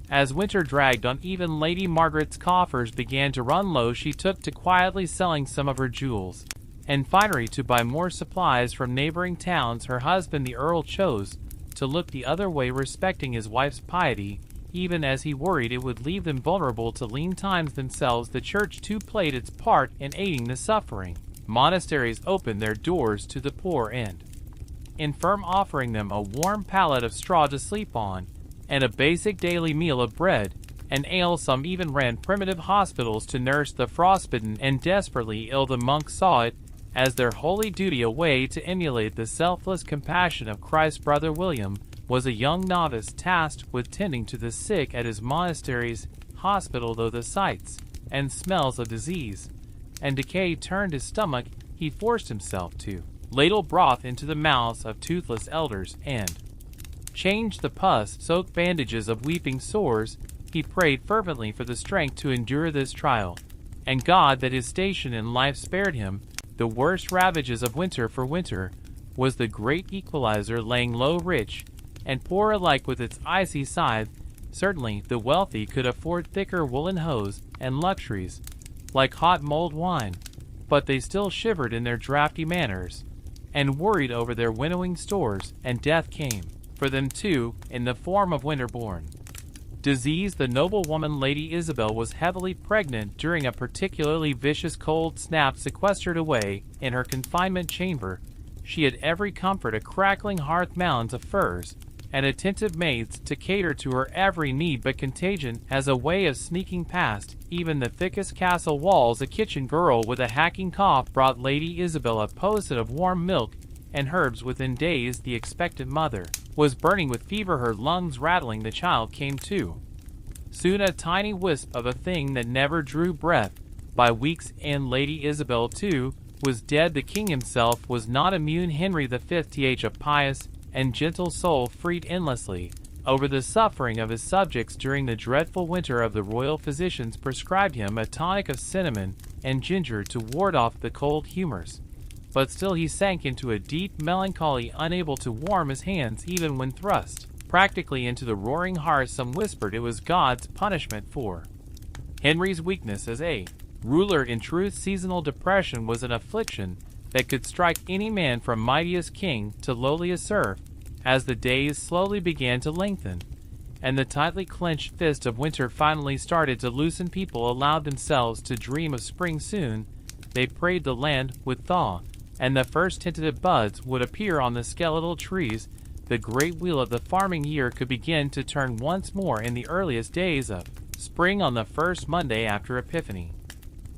As winter dragged on, even Lady Margaret's coffers began to run low. She took to quietly selling some of her jewels and finery to buy more supplies from neighboring towns. Her husband, the Earl, chose to look the other way, respecting his wife's piety, even as he worried it would leave them vulnerable to lean times themselves. The church too played its part in aiding the suffering. Monasteries opened their doors to the poor and infirm, offering them a warm pallet of straw to sleep on and a basic daily meal of bread and ale. Some even ran primitive hospitals to nurse the frostbitten and desperately ill. The monks saw it as their holy duty, a way to emulate the selfless compassion of Christ. Brother William was a young novice tasked with tending to the sick at his monastery's hospital. Though the sights and smells of disease and decay turned his stomach, he forced himself to ladle broth into the mouths of toothless elders and change the pus-soaked bandages of weeping sores. He prayed fervently for the strength to endure this trial, and God that his station in life spared him the worst ravages of winter. For winter was the great equalizer, laying low rich and poor alike with its icy scythe. Certainly the wealthy could afford thicker woolen hose and luxuries like hot mulled wine, but they still shivered in their draughty manners and worried over their winnowing stores, and death came for them too in the form of winter-born disease. The noblewoman Lady Isabel was heavily pregnant during a particularly vicious cold snap. Sequestered away in her confinement chamber, she had every comfort, a crackling hearth, mounds of furs, and attentive maids to cater to her every need. But contagion has a way of sneaking past even the thickest castle walls. A kitchen girl with a hacking cough brought Lady Isabel a posset of warm milk and herbs. Within days the expectant mother was burning with fever, her lungs rattling. The child came to. Soon a tiny wisp of a thing that never drew breath. By weeks and Lady Isabel too was dead. The king himself was not immune. Henry V, a pious and gentle soul, freed endlessly over the suffering of his subjects during the dreadful winter of the royal physicians prescribed him a tonic of cinnamon and ginger to ward off the cold humors. But still he sank into a deep melancholy, unable to warm his hands even when thrust practically into the roaring hearth. Some whispered it was God's punishment for Henry's weakness as a ruler. In truth, seasonal depression was an affliction that could strike any man from mightiest king to lowliest serf. As the days slowly began to lengthen, and the tightly clenched fist of winter finally started to loosen, people allowed themselves to dream of spring. Soon they prayed the land would thaw, and the first tentative buds would appear on the skeletal trees. The great wheel of the farming year could begin to turn once more in the earliest days of spring. On the first Monday after Epiphany,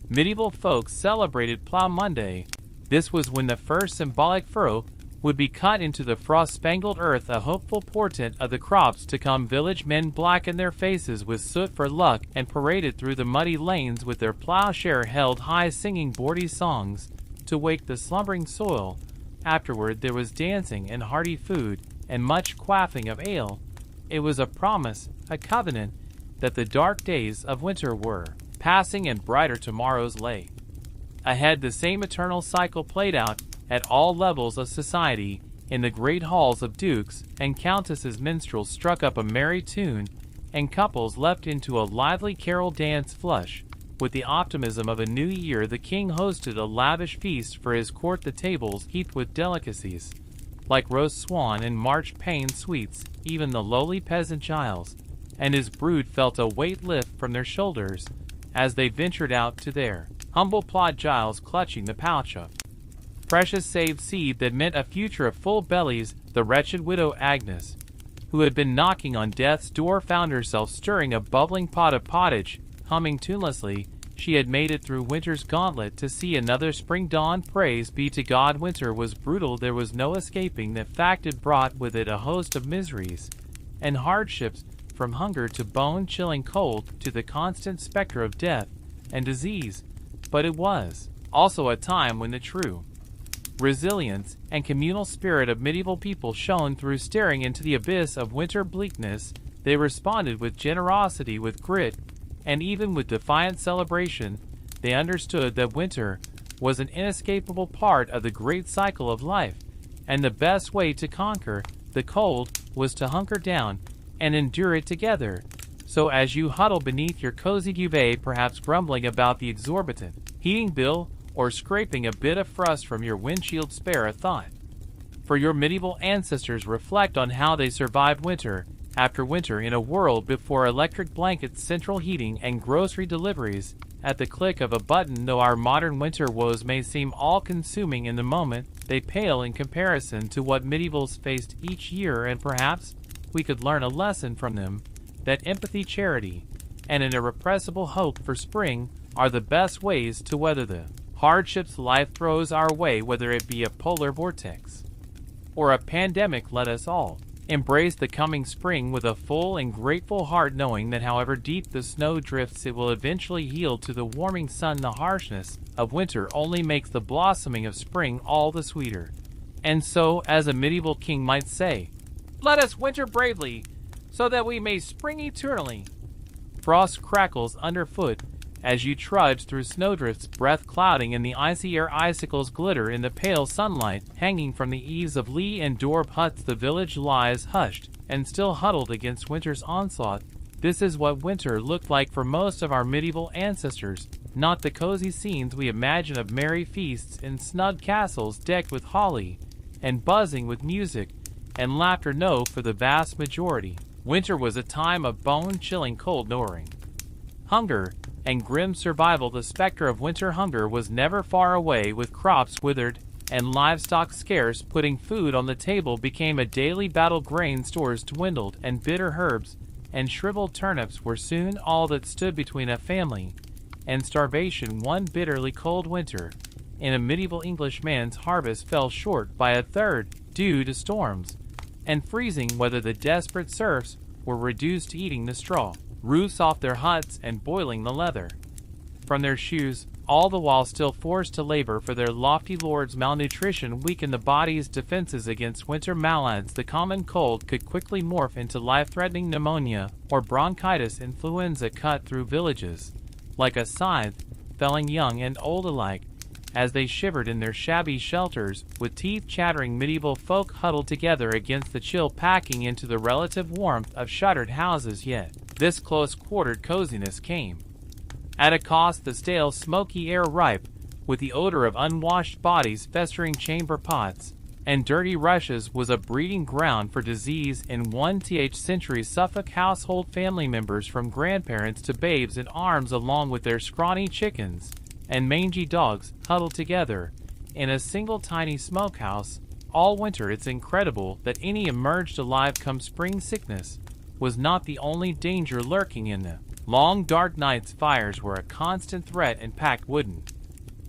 medieval folks celebrated Plough Monday. This was when the first symbolic furrow would be cut into the frost-spangled earth, a hopeful portent of the crops to come. Village men blackened their faces with soot for luck and paraded through the muddy lanes with their plowshare held high, singing bawdy songs to wake the slumbering soil. Afterward there was dancing and hearty food and much quaffing of ale. It was a promise, a covenant, that the dark days of winter were passing and brighter tomorrows lay ahead. The same eternal cycle played out at all levels of society. In the great halls of dukes and countesses, minstrels struck up a merry tune, and couples leapt into a lively carol dance. Flush with the optimism of a new year, the king hosted a lavish feast for his court, the tables heaped with delicacies like roast swan and marchpane sweets. Even the lowly peasant Giles and his brood felt a weight lift from their shoulders as they ventured out to their humble plot. Giles clutching the pouch of precious saved seed that meant a future of full bellies. The wretched widow Agnes, who had been knocking on death's door, found herself stirring a bubbling pot of pottage, humming tunelessly. She had made it through winter's gauntlet to see another spring dawn. Praise be to God. Winter was brutal. There was no escaping the fact. It brought with it a host of miseries and hardships, from hunger to bone-chilling cold to the constant specter of death and disease. But it was also a time when the true resilience and communal spirit of medieval people shone through. Staring into the abyss of winter bleakness, they responded with generosity, with grit, and even with defiant celebration. They understood that winter was an inescapable part of the great cycle of life, and the best way to conquer the cold was to hunker down and endure it together. So as you huddle beneath your cozy duvet, perhaps grumbling about the exorbitant heating bill or scraping a bit of frost from your windshield, spare a thought for your medieval ancestors. Reflect on how they survived winter after winter in a world before electric blankets, central heating, and grocery deliveries at the click of a button. Though our modern winter woes may seem all-consuming in the moment, they pale in comparison to what medievals faced each year, and perhaps we could learn a lesson from them, that empathy, charity, and an irrepressible hope for spring are the best ways to weather the hardships life throws our way. Whether it be a polar vortex or a pandemic, let us all embrace the coming spring with a full and grateful heart, knowing that however deep the snow drifts, it will eventually yield to the warming sun. The harshness of winter only makes the blossoming of spring all the sweeter. And so, as a medieval king might say, let us winter bravely, so that we may spring eternally. Frost crackles underfoot as you trudge through snowdrifts, breath clouding in the icy air. Icicles glitter in the pale sunlight hanging from the eaves of lee and dorp huts. The village lies hushed and still, huddled against winter's onslaught. This is what winter looked like for most of our medieval ancestors, not the cozy scenes we imagine of merry feasts in snug castles decked with holly and buzzing with music and laughter. No, for the vast majority, winter was a time of bone-chilling cold, gnawing hunger, and grim survival. The specter of winter hunger was never far away, with crops withered and livestock scarce, putting food on the table became a daily battle. Grain stores dwindled, and bitter herbs and shriveled turnips were soon all that stood between a family and starvation. One bitterly cold winter in a medieval Englishman's harvest fell short by a third, due to storms and freezing weather. The desperate serfs were reduced to eating the straw roofs off their huts and boiling the leather from their shoes, all the while still forced to labor for their lofty lords. Malnutrition weakened the body's defenses against winter maladies. The common cold could quickly morph into life-threatening pneumonia or bronchitis. Influenza cut through villages like a scythe, felling young and old alike as they shivered in their shabby shelters, with teeth chattering. Medieval folk huddled together against the chill, packing into the relative warmth of shuttered houses. Yet this close-quartered coziness came at a cost. The stale, smoky air, ripe with the odor of unwashed bodies, festering chamber pots, and dirty rushes, was a breeding ground for disease. In 1th century Suffolk household, family members from grandparents to babes in arms, along with their scrawny chickens and mangy dogs, huddled together in a single tiny smokehouse all winter. It's incredible that any emerged alive come spring. Sickness was not the only danger lurking in the long dark nights. Fires were a constant threat in packed wooden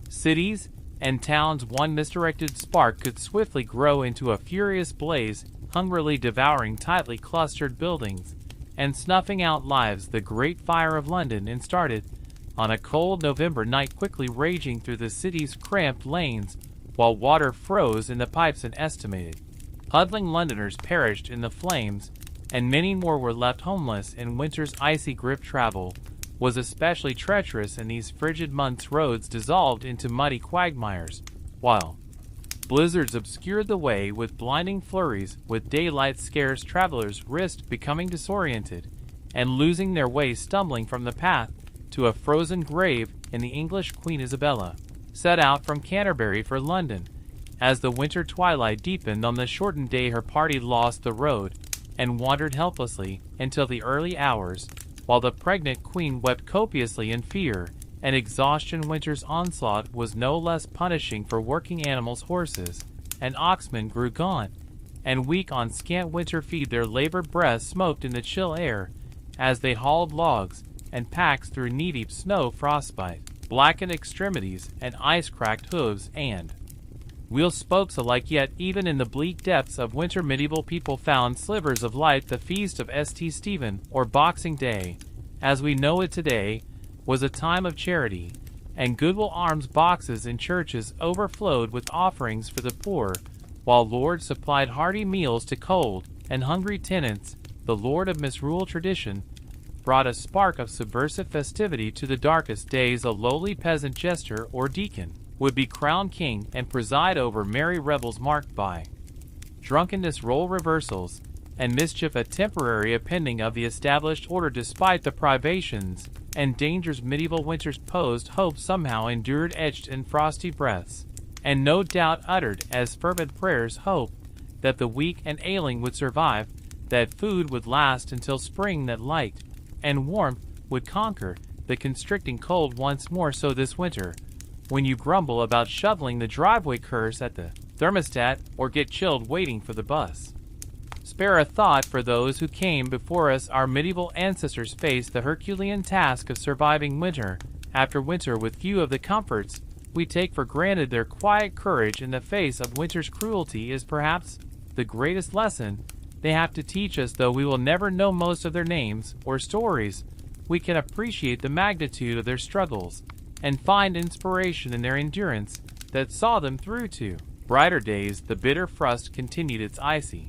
cities and towns. One misdirected spark could swiftly grow into a furious blaze, hungrily devouring tightly clustered buildings and snuffing out lives. The Great Fire of London started on a cold November night, quickly raging through the city's cramped lanes, while water froze in the pipes. An estimated huddling Londoners perished in the flames, and many more were left homeless in winter's icy grip. Travel was especially treacherous in these frigid months. Roads dissolved into muddy quagmires, while blizzards obscured the way with blinding flurries. With daylight scarce, travelers risked becoming disoriented and losing their way, stumbling from the path to a frozen grave. In the English, Queen Isabella set out from Canterbury for London. As the winter twilight deepened on the shortened day, her party lost the road and wandered helplessly until the early hours, while the pregnant queen wept copiously in fear and exhaustion. Winter's onslaught was no less punishing for working animals. Horses and oxen grew gaunt and weak on scant winter feed. Their labored breaths smoked in the chill air as they hauled logs and packs through knee-deep snow. Frostbite blackened extremities and ice-cracked hooves and wheel spokes alike. Yet even in the bleak depths of winter, medieval people found slivers of light. The feast of St. Stephen, or Boxing Day, as we know it today, was a time of charity, and goodwill. Alms boxes in churches overflowed with offerings for the poor, while lords supplied hearty meals to cold and hungry tenants. The lord of misrule tradition brought a spark of subversive festivity to the darkest days. A lowly peasant jester or deacon would be crowned king and preside over merry revels marked by drunkenness, role reversals, and mischief, a temporary appending of the established order. Despite the privations and dangers medieval winters posed, hope somehow endured, etched in frosty breaths, and no doubt uttered as fervent prayers. Hope that the weak and ailing would survive, that food would last until spring, that light and warmth would conquer the constricting cold once more. So this winter, when you grumble about shoveling the driveway, curse at the thermostat, or get chilled waiting for the bus, spare a thought for those who came before us. Our medieval ancestors faced the Herculean task of surviving winter after winter with few of the comforts we take for granted. Their quiet courage in the face of winter's cruelty is perhaps the greatest lesson they have to teach us. Though we will never know most of their names or stories, we can appreciate the magnitude of their struggles and find inspiration in their endurance that saw them through to brighter days. The bitter frost continued its icy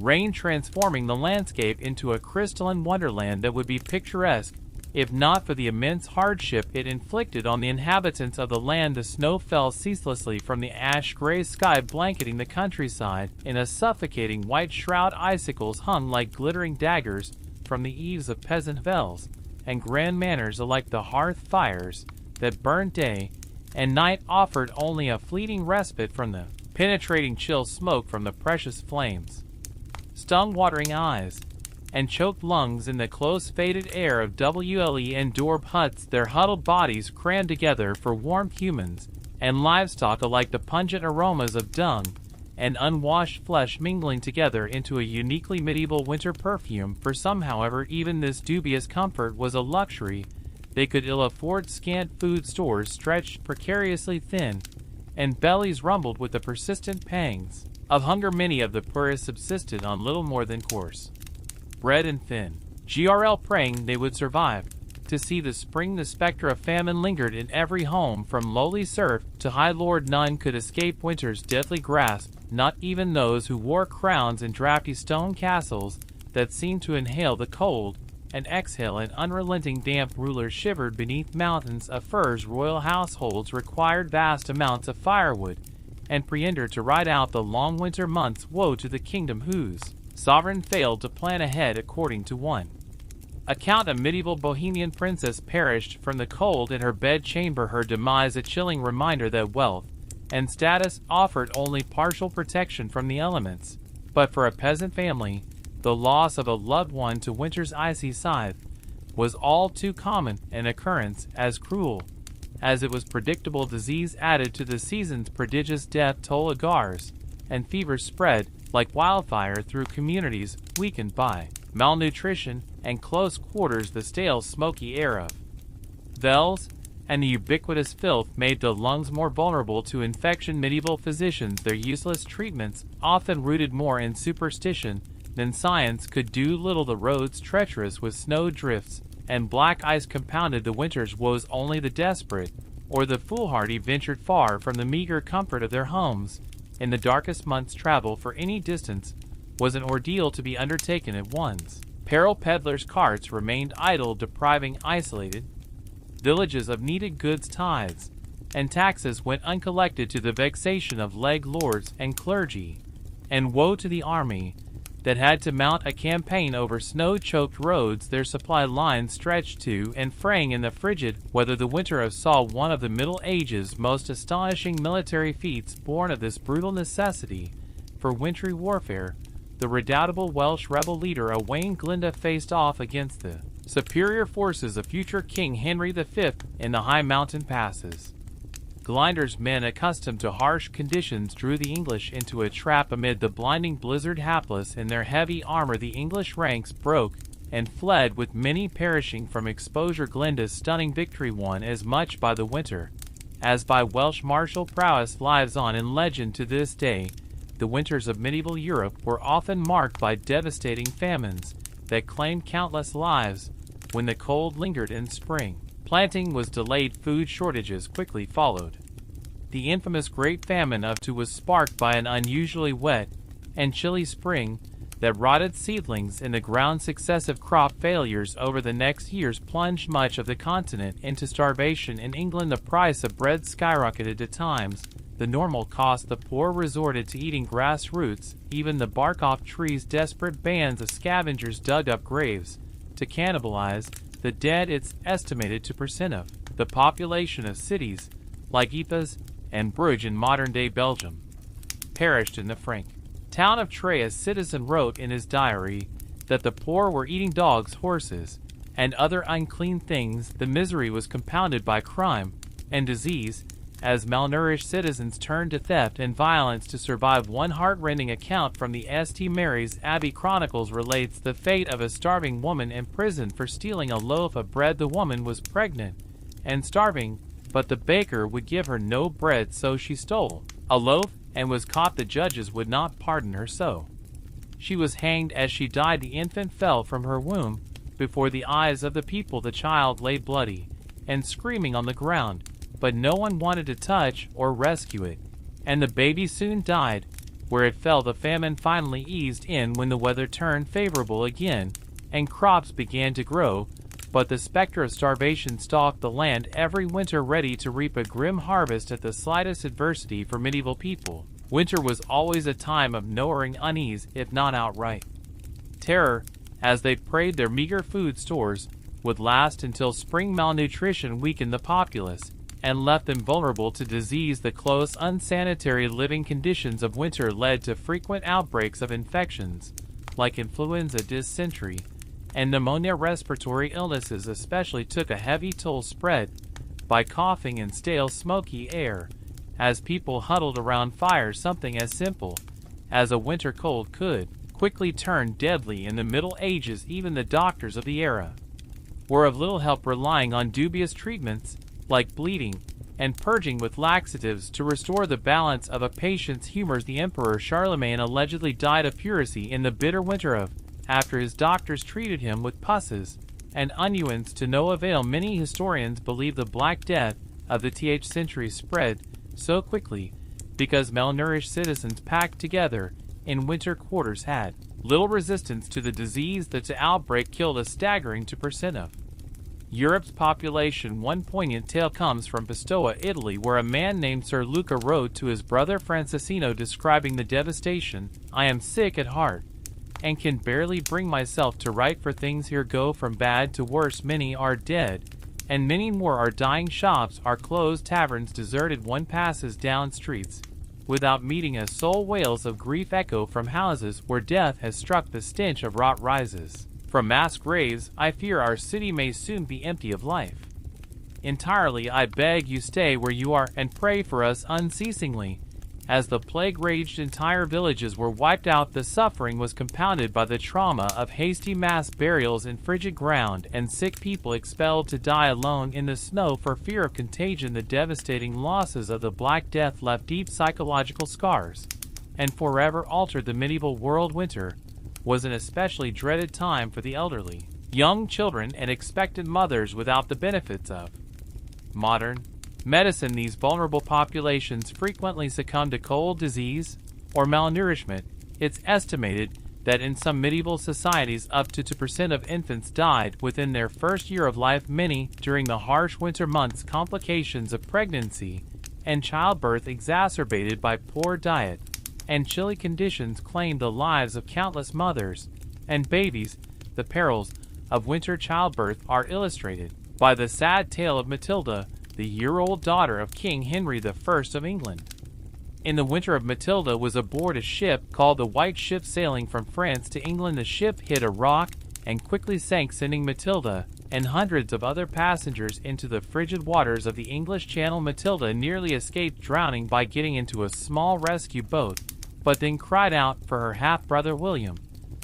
rain, transforming the landscape into a crystalline wonderland that would be picturesque if not for the immense hardship it inflicted on the inhabitants of the land. The snow fell ceaselessly from the ash-gray sky, blanketing the countryside in a suffocating white shroud. Icicles hung like glittering daggers from the eaves of peasant villas and grand manors alike. The hearth fires that burned day and night offered only a fleeting respite from the penetrating chill smoke from the precious flames. Stung watering eyes and choked lungs in the close faded air of Wle and Dorp huts, their huddled bodies crammed together for warmth. Humans and livestock alike the pungent aromas of dung and unwashed flesh mingling together into a uniquely medieval winter perfume. For some, however, even this dubious comfort was a luxury. They could ill afford scant food stores stretched precariously thin, and bellies rumbled with the persistent pangs of hunger. Many of the poorest subsisted on little more than coarse bread and thin GRL, praying they would survive to see the spring. The specter of famine lingered in every home, from lowly serf to high lord. None could escape winter's deadly grasp, not even those who wore crowns in drafty stone castles that seemed to inhale the cold and exhale an unrelenting damp. Rulers shivered beneath mountains of furs. Royal households required vast amounts of firewood and provender to ride out the long winter months. Woe to the kingdom whose sovereign failed to plan ahead. According to one account, a medieval Bohemian princess perished from the cold in her bedchamber. Her demise a chilling reminder that wealth and status offered only partial protection from the elements. But for a peasant family, the loss of a loved one to winter's icy scythe was all too common an occurrence, as cruel as it was predictable. Disease added to the season's prodigious death toll. Agars and fevers spread like wildfire through communities weakened by malnutrition and close quarters. The stale, smoky air of bells and the ubiquitous filth made the lungs more vulnerable to infection. Medieval physicians, their useless treatments, often rooted more in superstition than science, could do little. The roads, treacherous with snow drifts and black ice, compounded the winter's woes. Only the desperate or the foolhardy ventured far from the meager comfort of their homes. In the darkest months, travel for any distance was an ordeal to be undertaken at once. Peril peddlers' carts remained idle, depriving isolated villages of needed goods. Tithes and taxes went uncollected, to the vexation of leg lords and clergy. And woe to the army that had to mount a campaign over snow-choked roads. Their supply lines stretched to and fraying in the frigid weather. The winter of saw one of the Middle Age's most astonishing military feats. Born of this brutal necessity for wintry warfare, the redoubtable Welsh rebel leader Owain Glyndwr faced off against the superior forces of future King Henry V in the high mountain passes. Glyndwr's men, accustomed to harsh conditions, drew the English into a trap amid the blinding blizzard. Hapless in their heavy armor, the English ranks broke and fled, with many perishing from exposure. Glyndwr's stunning victory, won as much by the winter as by Welsh martial prowess, lives on in legend to this day. The winters of medieval Europe were often marked by devastating famines that claimed countless lives. When the cold lingered in spring, planting was delayed, food shortages quickly followed. The infamous Great Famine of '2 was sparked by an unusually wet and chilly spring that rotted seedlings in the ground. Successive crop failures over the next years plunged much of the continent into starvation. In England, the price of bread skyrocketed to times the normal cost. The poor resorted to eating grass roots, even the bark off trees. Desperate bands of scavengers dug up graves to cannibalize the dead. It's estimated 2% of the population of cities like Ypres and Bruges in modern-day Belgium perished in the Frank town of Trey. A citizen wrote in his diary that the poor were eating dogs, horses, and other unclean things. The misery was compounded by crime and disease, as malnourished citizens turned to theft and violence to survive. One heart-rending account from the St. Mary's Abbey Chronicles relates the fate of a starving woman imprisoned for stealing a loaf of bread. The woman was pregnant and starving, but the baker would give her no bread, so she stole a loaf and was caught. The judges would not pardon her, so she was hanged. As she died, the infant fell from her womb before the eyes of the people. The child lay bloody and screaming on the ground, but no one wanted to touch or rescue it, and the baby soon died where it fell. The famine finally eased in when the weather turned favorable again and crops began to grow, but the specter of starvation stalked the land every winter, ready to reap a grim harvest at the slightest adversity. For medieval people, winter was always a time of gnawing unease, if not outright terror, as they prayed their meager food stores would last until spring. Malnutrition weakened the populace and left them vulnerable to disease. The close, unsanitary living conditions of winter led to frequent outbreaks of infections like influenza, dysentery, and pneumonia. Respiratory illnesses especially took a heavy toll, spread by coughing and stale, smoky air as people huddled around fires. Something as simple as a winter cold could quickly turn deadly in the Middle Ages. Even the doctors of the era were of little help, relying on dubious treatments like bleeding and purging with laxatives to restore the balance of a patient's humors. The Emperor Charlemagne allegedly died of pleurisy in the bitter winter of after his doctors treated him with pusses and unguents to no avail. Many historians believe the Black Death of the th century spread so quickly because malnourished citizens packed together in winter quarters had little resistance to the disease. That the outbreak killed a staggering 2% of Europe's population. One poignant tale comes from Pistoia, Italy, where a man named Sir Luca wrote to his brother Francesco describing the devastation. "I am sick at heart and can barely bring myself to write, for things here go from bad to worse. Many are dead, and many more are dying. Shops are closed, taverns deserted. One passes down streets without meeting a soul. Wails of grief echo from houses where death has struck. The stench of rot rises from mass graves. I fear our city may soon be empty of life entirely. I beg you stay where you are and pray for us unceasingly." As the plague raged, entire villages were wiped out. The suffering was compounded by the trauma of hasty mass burials in frigid ground, and sick people expelled to die alone in the snow for fear of contagion. The devastating losses of the Black Death left deep psychological scars and forever altered the medieval world. Winter was an especially dreaded time for the elderly, young children, and expectant mothers without the benefits of modern medicine. These vulnerable populations frequently succumb to cold, disease, or malnourishment. It's estimated that in some medieval societies up to 2% of infants died within their first year of life. Many during the harsh winter months. Complications of pregnancy and childbirth, exacerbated by poor diet and chilly conditions, claimed the lives of countless mothers and babies. The perils of winter childbirth are illustrated by the sad tale of Matilda, the year-old daughter of King Henry I of England. In the winter of Matilda was aboard a ship called the White Ship sailing from France to England. The ship hit a rock and quickly sank, sending Matilda and hundreds of other passengers into the frigid waters of the English Channel. Matilda nearly escaped drowning by getting into a small rescue boat, but then cried out for her half-brother William,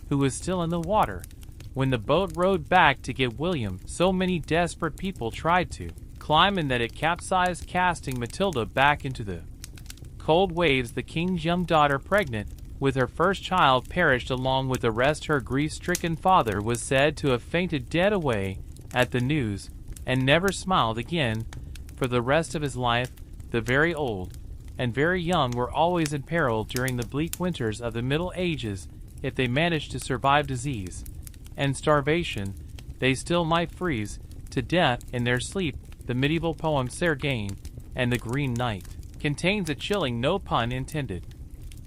who was still in the water. When the boat rowed back to get William, so many desperate people tried to climb in that it capsized, casting Matilda back into the cold waves. The king's young daughter, pregnant with her first child, perished along with the rest. Her grief-stricken father was said to have fainted dead away at the news and never smiled again for the rest of his life. The very old and very young were always in peril during the bleak winters of the Middle Ages. If they managed to survive disease and starvation, they still might freeze to death in their sleep. The medieval poem Sir Gawain and the Green Knight contains a chilling, no pun intended,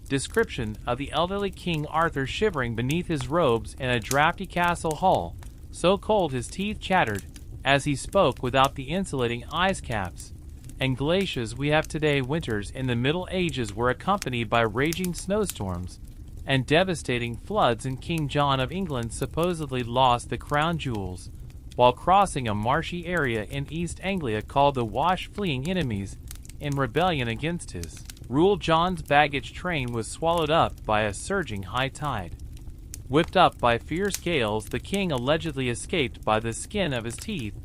description of the elderly King Arthur shivering beneath his robes in a drafty castle hall, so cold his teeth chattered as he spoke. Without the insulating ice caps and glaciers we have today, winters in the Middle Ages were accompanied by raging snowstorms and devastating floods, and King John of England supposedly lost the crown jewels while crossing a marshy area in East Anglia called the Wash, fleeing enemies in rebellion against his rule. John's baggage train was swallowed up by a surging high tide. Whipped up by fierce gales, the king allegedly escaped by the skin of his teeth,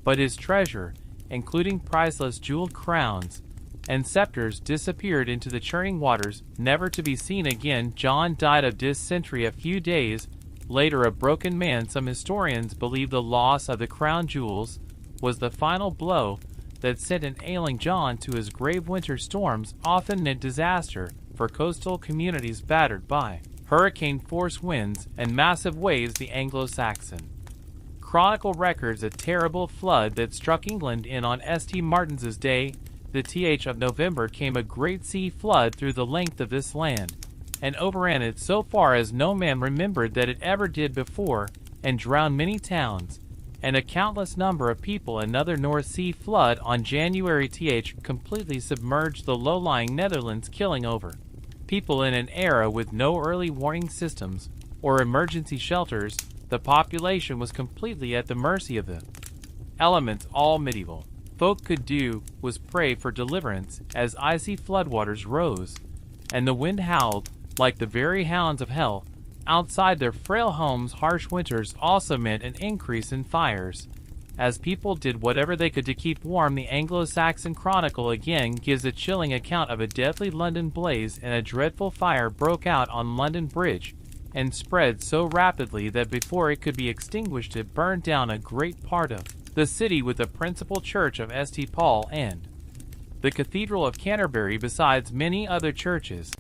but his treasure, including priceless jeweled crowns and scepters, disappeared into the churning waters, never to be seen again. John died of dysentery a few days later, a broken man. Some historians believe the loss of the crown jewels was the final blow that sent an ailing John to his grave. Winter storms often meant disaster for coastal communities battered by hurricane-force winds and massive waves. The Anglo-Saxon Chronicle records a terrible flood that struck England in on St. Martin's Day, the th of November. Came a great sea flood through the length of this land, and overran it so far as no man remembered that it ever did before, and drowned many towns and a countless number of people. Another North Sea flood on January th completely submerged the low-lying Netherlands, killing over people in an era with no early warning systems or emergency shelters. The population was completely at the mercy of the elements. All medieval folk could do was pray for deliverance as icy floodwaters rose, and the wind howled like the very hounds of hell. Outside their frail homes, harsh winters also meant an increase in fires, as people did whatever they could to keep warm. The Anglo-Saxon Chronicle again gives a chilling account of a deadly London blaze, and a dreadful fire broke out on London Bridge, and spread so rapidly that before it could be extinguished it burned down a great part of the city, with the principal church of St. Paul and the Cathedral of Canterbury, besides many other churches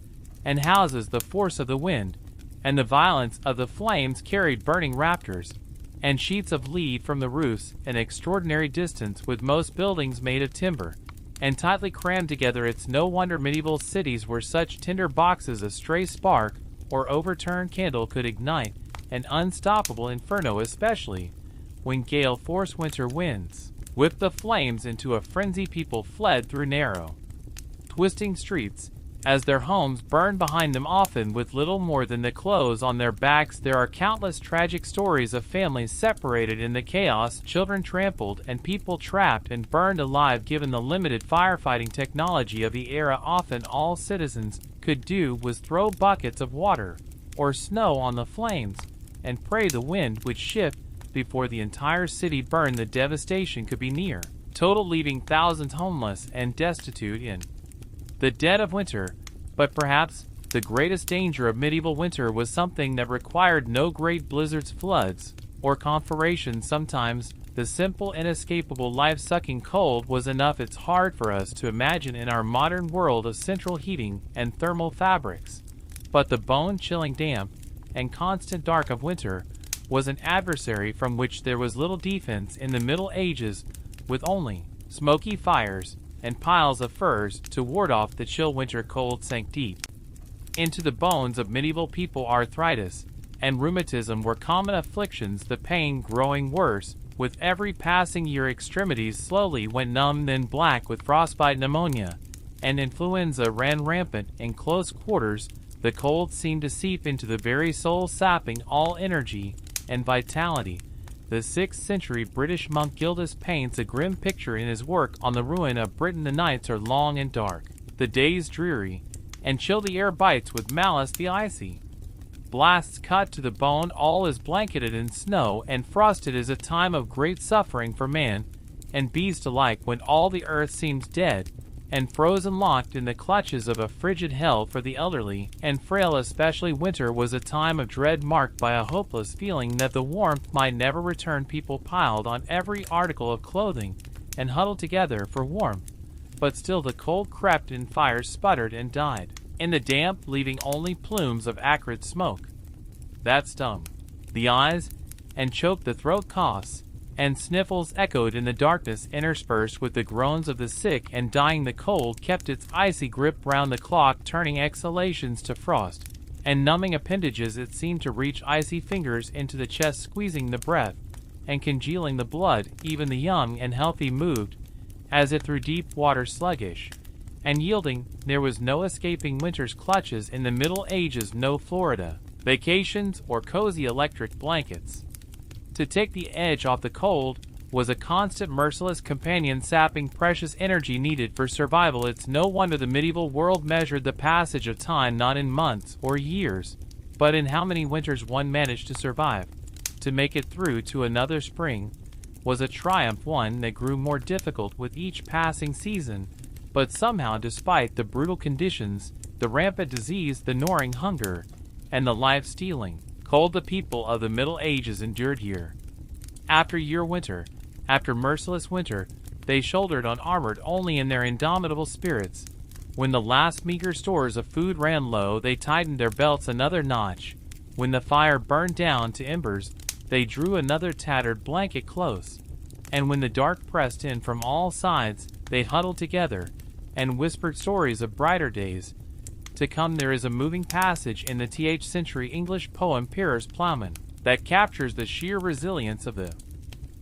and houses. The force of the wind and the violence of the flames carried burning rafters and sheets of lead from the roofs an extraordinary distance, with most buildings made of timber and tightly crammed together. It's no wonder medieval cities were such tinder boxes. A stray spark or overturned candle could ignite an unstoppable inferno, especially when gale-force winter winds whipped the flames into a frenzy. People fled through narrow, twisting streets as their homes burned behind them, often with little more than the clothes on their backs. There are countless tragic stories of families separated in the chaos, children trampled, and people trapped and burned alive. Given the limited firefighting technology of the era, often all citizens could do was throw buckets of water or snow on the flames and pray the wind would shift before the entire city burned. The devastation could be near total, leaving thousands homeless and destitute in the dead of winter. But perhaps the greatest danger of medieval winter was something that required no great blizzards, floods, or conflagrations. Sometimes the simple, inescapable, life-sucking cold was enough. It's hard for us to imagine in our modern world of central heating and thermal fabrics. But the bone-chilling damp and constant dark of winter was an adversary from which there was little defense in the Middle Ages, with only smoky fires and piles of furs to ward off the chill winter cold. Sank deep into the bones of medieval people. Arthritis and rheumatism were common afflictions, the pain growing worse with every passing year. Extremities slowly went numb, then black with frostbite. Pneumonia and influenza ran rampant in close quarters. The cold seemed to seep into the very soul, sapping all energy and vitality. The 6th century British monk Gildas paints a grim picture in his work on the ruin of Britain. The nights are long and dark, the days dreary, and chill. The air bites with malice, the icy blasts cut to the bone. All is blanketed in snow and frost. It is a time of great suffering for man and beast alike, when all the earth seems dead and frozen, locked in the clutches of a frigid hell. For the elderly and frail especially, winter was a time of dread, marked by a hopeless feeling that the warmth might never return. People piled on every article of clothing and huddled together for warmth, but still the cold crept in. Fires sputtered and died in the damp, leaving only plumes of acrid smoke that stung the eyes and choked the throat. Coughs and sniffles echoed in the darkness, interspersed with the groans of the sick and dying. The cold kept its icy grip round the clock, turning exhalations to frost and numbing appendages. It seemed to reach icy fingers into the chest, squeezing the breath and congealing the blood. Even the young and healthy moved as if through deep water, sluggish and yielding. There was no escaping winter's clutches in the Middle Ages, no Florida vacations or cozy electric blankets to take the edge off the cold. Was a constant, merciless companion, sapping precious energy needed for survival. It's no wonder the medieval world measured the passage of time not in months or years, but in how many winters one managed to survive. To make it through to another spring was a triumph, one that grew more difficult with each passing season. But somehow, despite the brutal conditions, the rampant disease, the gnawing hunger, and the life-stealing cold, the people of the Middle Ages endured year after year, winter after merciless winter. They shouldered on, armored only in their indomitable spirits. When the last meager stores of food ran low, they tightened their belts another notch. When the fire burned down to embers, they drew another tattered blanket close. And when the dark pressed in from all sides, they huddled together and whispered stories of brighter days to come. There is a moving passage in the 10th century English poem Piers Plowman that captures the sheer resilience of the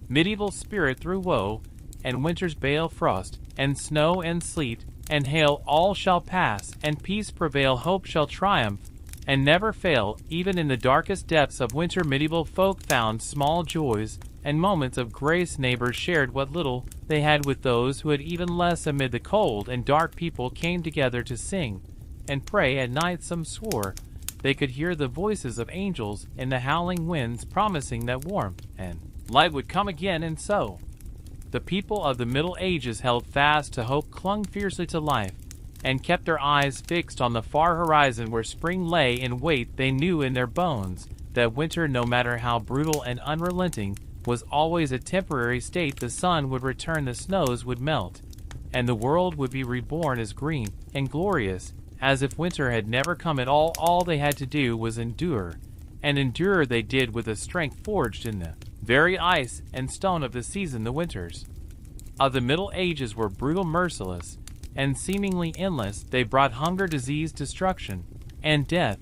medieval spirit through woe and winter's bale, frost and snow and sleet and hail. All shall pass and peace prevail. Hope shall triumph and never fail. Even in the darkest depths of winter, medieval folk found small joys and moments of grace. Neighbors shared what little they had with those who had even less. Amid the cold and dark, people came together to sing and pray at night. Some swore they could hear the voices of angels in the howling winds, promising that warmth and light would come again. And so the people of the Middle Ages held fast to hope, clung fiercely to life, and kept their eyes fixed on the far horizon where spring lay in wait. They knew in their bones that winter, no matter how brutal and unrelenting, was always a temporary state. The sun would return, the snows would melt, and the world would be reborn as green and glorious as if winter had never come at all. All they had to do was endure, and endure they did with a strength forged in the very ice and stone of the season. The winters of the Middle Ages were brutal, merciless, and seemingly endless. They brought hunger, disease, destruction, and death,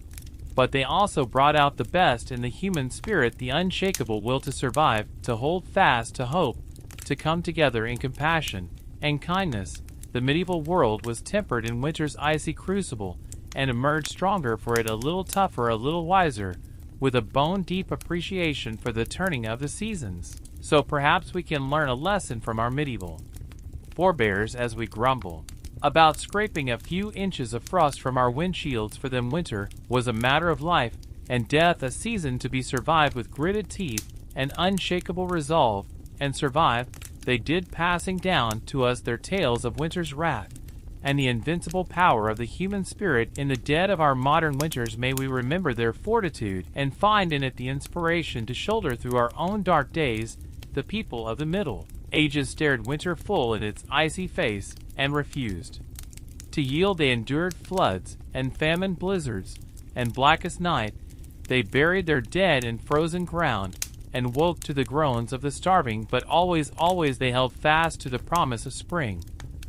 but they also brought out the best in the human spirit, the unshakable will to survive, to hold fast, to hope, to come together in compassion and kindness. The medieval world was tempered in winter's icy crucible and emerged stronger for it, a little tougher, a little wiser, with a bone-deep appreciation for the turning of the seasons. So perhaps we can learn a lesson from our medieval forebears as we grumble about scraping a few inches of frost from our windshields. For them, winter was a matter of life and death, a season to be survived with gritted teeth and unshakable resolve. And survive they did, passing down to us their tales of winter's wrath and the invincible power of the human spirit. In the dead of our modern winters, may we remember their fortitude and find in it the inspiration to shoulder through our own dark days. The people of the Middle Ages stared winter full in its icy face and refused to yield. They endured floods and famine, blizzards and blackest night. They buried their dead in frozen ground and woke to the groans of the starving, but always, always they held fast to the promise of spring.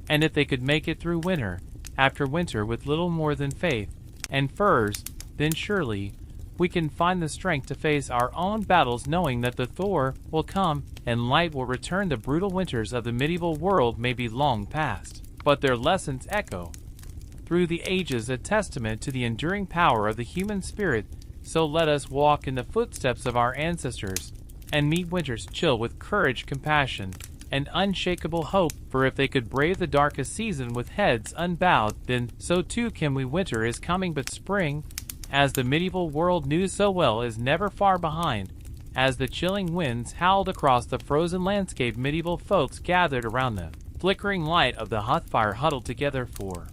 And if they could make it through winter after winter with little more than faith and furs, then surely we can find the strength to face our own battles, knowing that the Thor will come and light will return. The brutal winters of the medieval world may be long past, but their lessons echo through the ages, a testament to the enduring power of the human spirit. So let us walk in the footsteps of our ancestors and meet winter's chill with courage, compassion, and unshakable hope. For if they could brave the darkest season with heads unbowed, then so too can we. Winter is coming, but spring, as the medieval world knew so well, is never far behind. As the chilling winds howled across the frozen landscape, medieval folks gathered around the flickering light of the hearthfire, huddled together for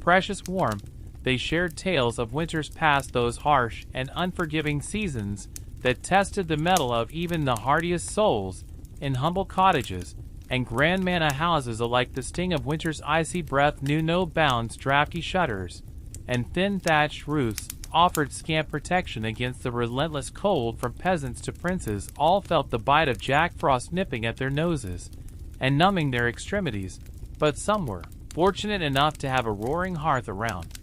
precious warmth. They shared tales of winters past, those harsh and unforgiving seasons that tested the mettle of even the hardiest souls. In humble cottages and grand manor houses alike, the sting of winter's icy breath knew no bounds. Drafty shutters and thin thatched roofs offered scant protection against the relentless cold. From peasants to princes, all felt the bite of Jack Frost nipping at their noses and numbing their extremities. But some were fortunate enough to have a roaring hearth around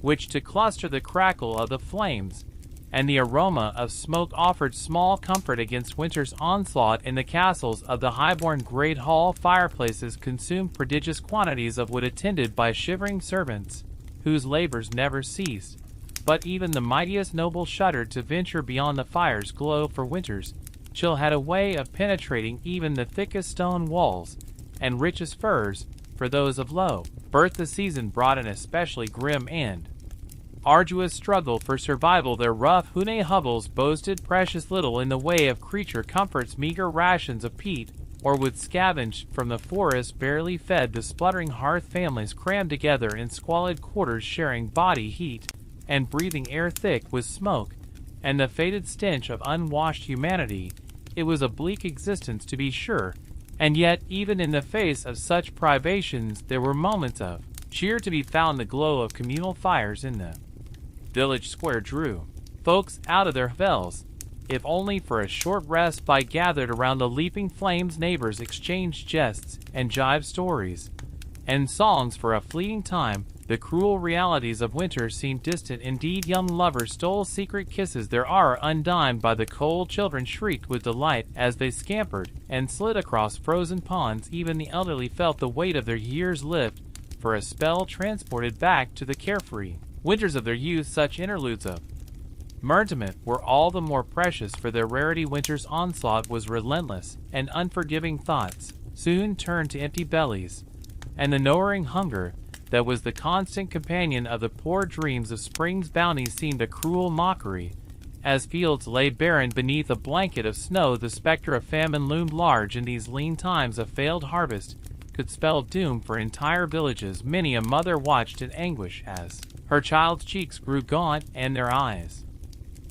which to cluster the crackle of the flames, and the aroma of smoke offered small comfort against winter's onslaught. In the castles of the highborn, great hall fireplaces consumed prodigious quantities of wood, attended by shivering servants whose labors never ceased. But even the mightiest nobles shuddered to venture beyond the fire's glow, for winter's chill had a way of penetrating even the thickest stone walls and richest furs. For those of low birth, the season brought an especially grim and arduous struggle for survival. Their rough Hune hovels boasted precious little in the way of creature comforts. Meager rations of peat or wood scavenged from the forest barely fed the spluttering hearth. Families crammed together in squalid quarters, sharing body heat and breathing air thick with smoke and the faded stench of unwashed humanity. It was a bleak existence, to be sure, and yet even in the face of such privations there were moments of cheer to be found. The glow of communal fires in the village square drew folks out of their hovels, if only for a short respite. Gathered around the leaping flames, neighbors exchanged jests and jibe stories and songs for a fleeting time. The cruel realities of winter seemed distant indeed. Young lovers stole secret kisses, their hour undimmed by the cold. Children shrieked with delight as they scampered and slid across frozen ponds. Even the elderly felt the weight of their years lift for a spell, transported back to the carefree winters of their youth. Such interludes of mertiment were all the more precious for their rarity. Winter's onslaught was relentless, and unforgiving thoughts soon turned to empty bellies, and the gnawing hunger that was the constant companion of the poor dreams of spring's bounty seemed a cruel mockery. As fields lay barren beneath a blanket of snow, the specter of famine loomed large. In these lean times, a failed harvest could spell doom for entire villages. Many a mother watched in anguish as her child's cheeks grew gaunt and their eyes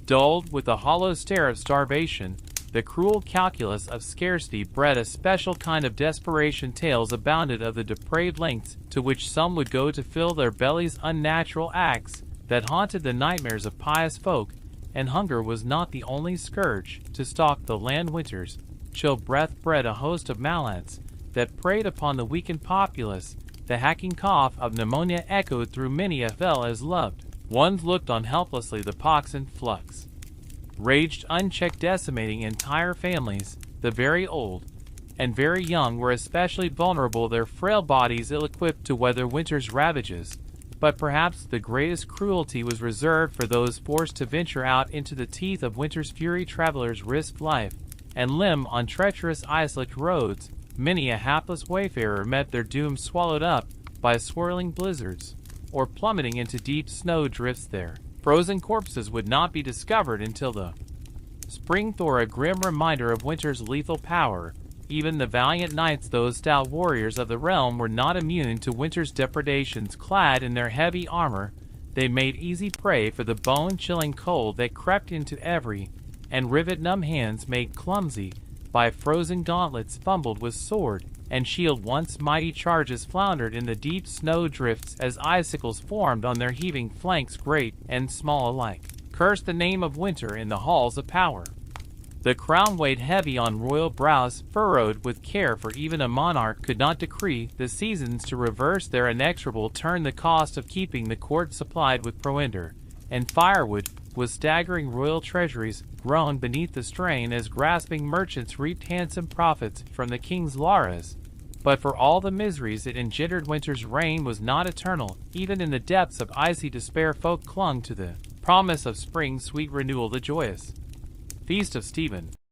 dulled with the hollow stare of starvation. The cruel calculus of scarcity bred a special kind of desperation. Tales abounded of the depraved lengths to which some would go to fill their bellies, unnatural acts that haunted the nightmares of pious folk, and hunger was not the only scourge to stalk the land. Winter's chill breath bred a host of maladies that preyed upon the weakened populace. The hacking cough of pneumonia echoed through many a cell as loved ones looked on helplessly. The pox and flux raged unchecked, decimating entire families. The very old and very young were especially vulnerable, their frail bodies ill-equipped to weather winter's ravages. But perhaps the greatest cruelty was reserved for those forced to venture out into the teeth of winter's fury. Travelers risked life and limb on treacherous ice-licked roads. Many a hapless wayfarer met their doom swallowed up by swirling blizzards, or plummeting into deep snow drifts. Their frozen corpses would not be discovered until the spring thaw, a grim reminder of winter's lethal power. Even the valiant knights, those stout warriors of the realm, were not immune to winter's depredations. Clad in their heavy armor, they made easy prey for the bone-chilling cold that crept into every and rivet-numb hands made clumsy by frozen gauntlets fumbled with sword and shield. Once mighty charges floundered in the deep snow drifts as icicles formed on their heaving flanks. Great and small alike cursed the name of winter in the halls of power. The crown weighed heavy on royal brows, furrowed with care, for even a monarch could not decree the seasons to reverse their inexorable turn. The cost of keeping the court supplied with provender and firewood was staggering. Royal treasuries groaned beneath the strain as grasping merchants reaped handsome profits from the king's lares. But for all the miseries it engendered, winter's reign was not eternal. Even in the depths of icy despair, folk clung to the promise of spring's sweet renewal. The joyous feast of Stephen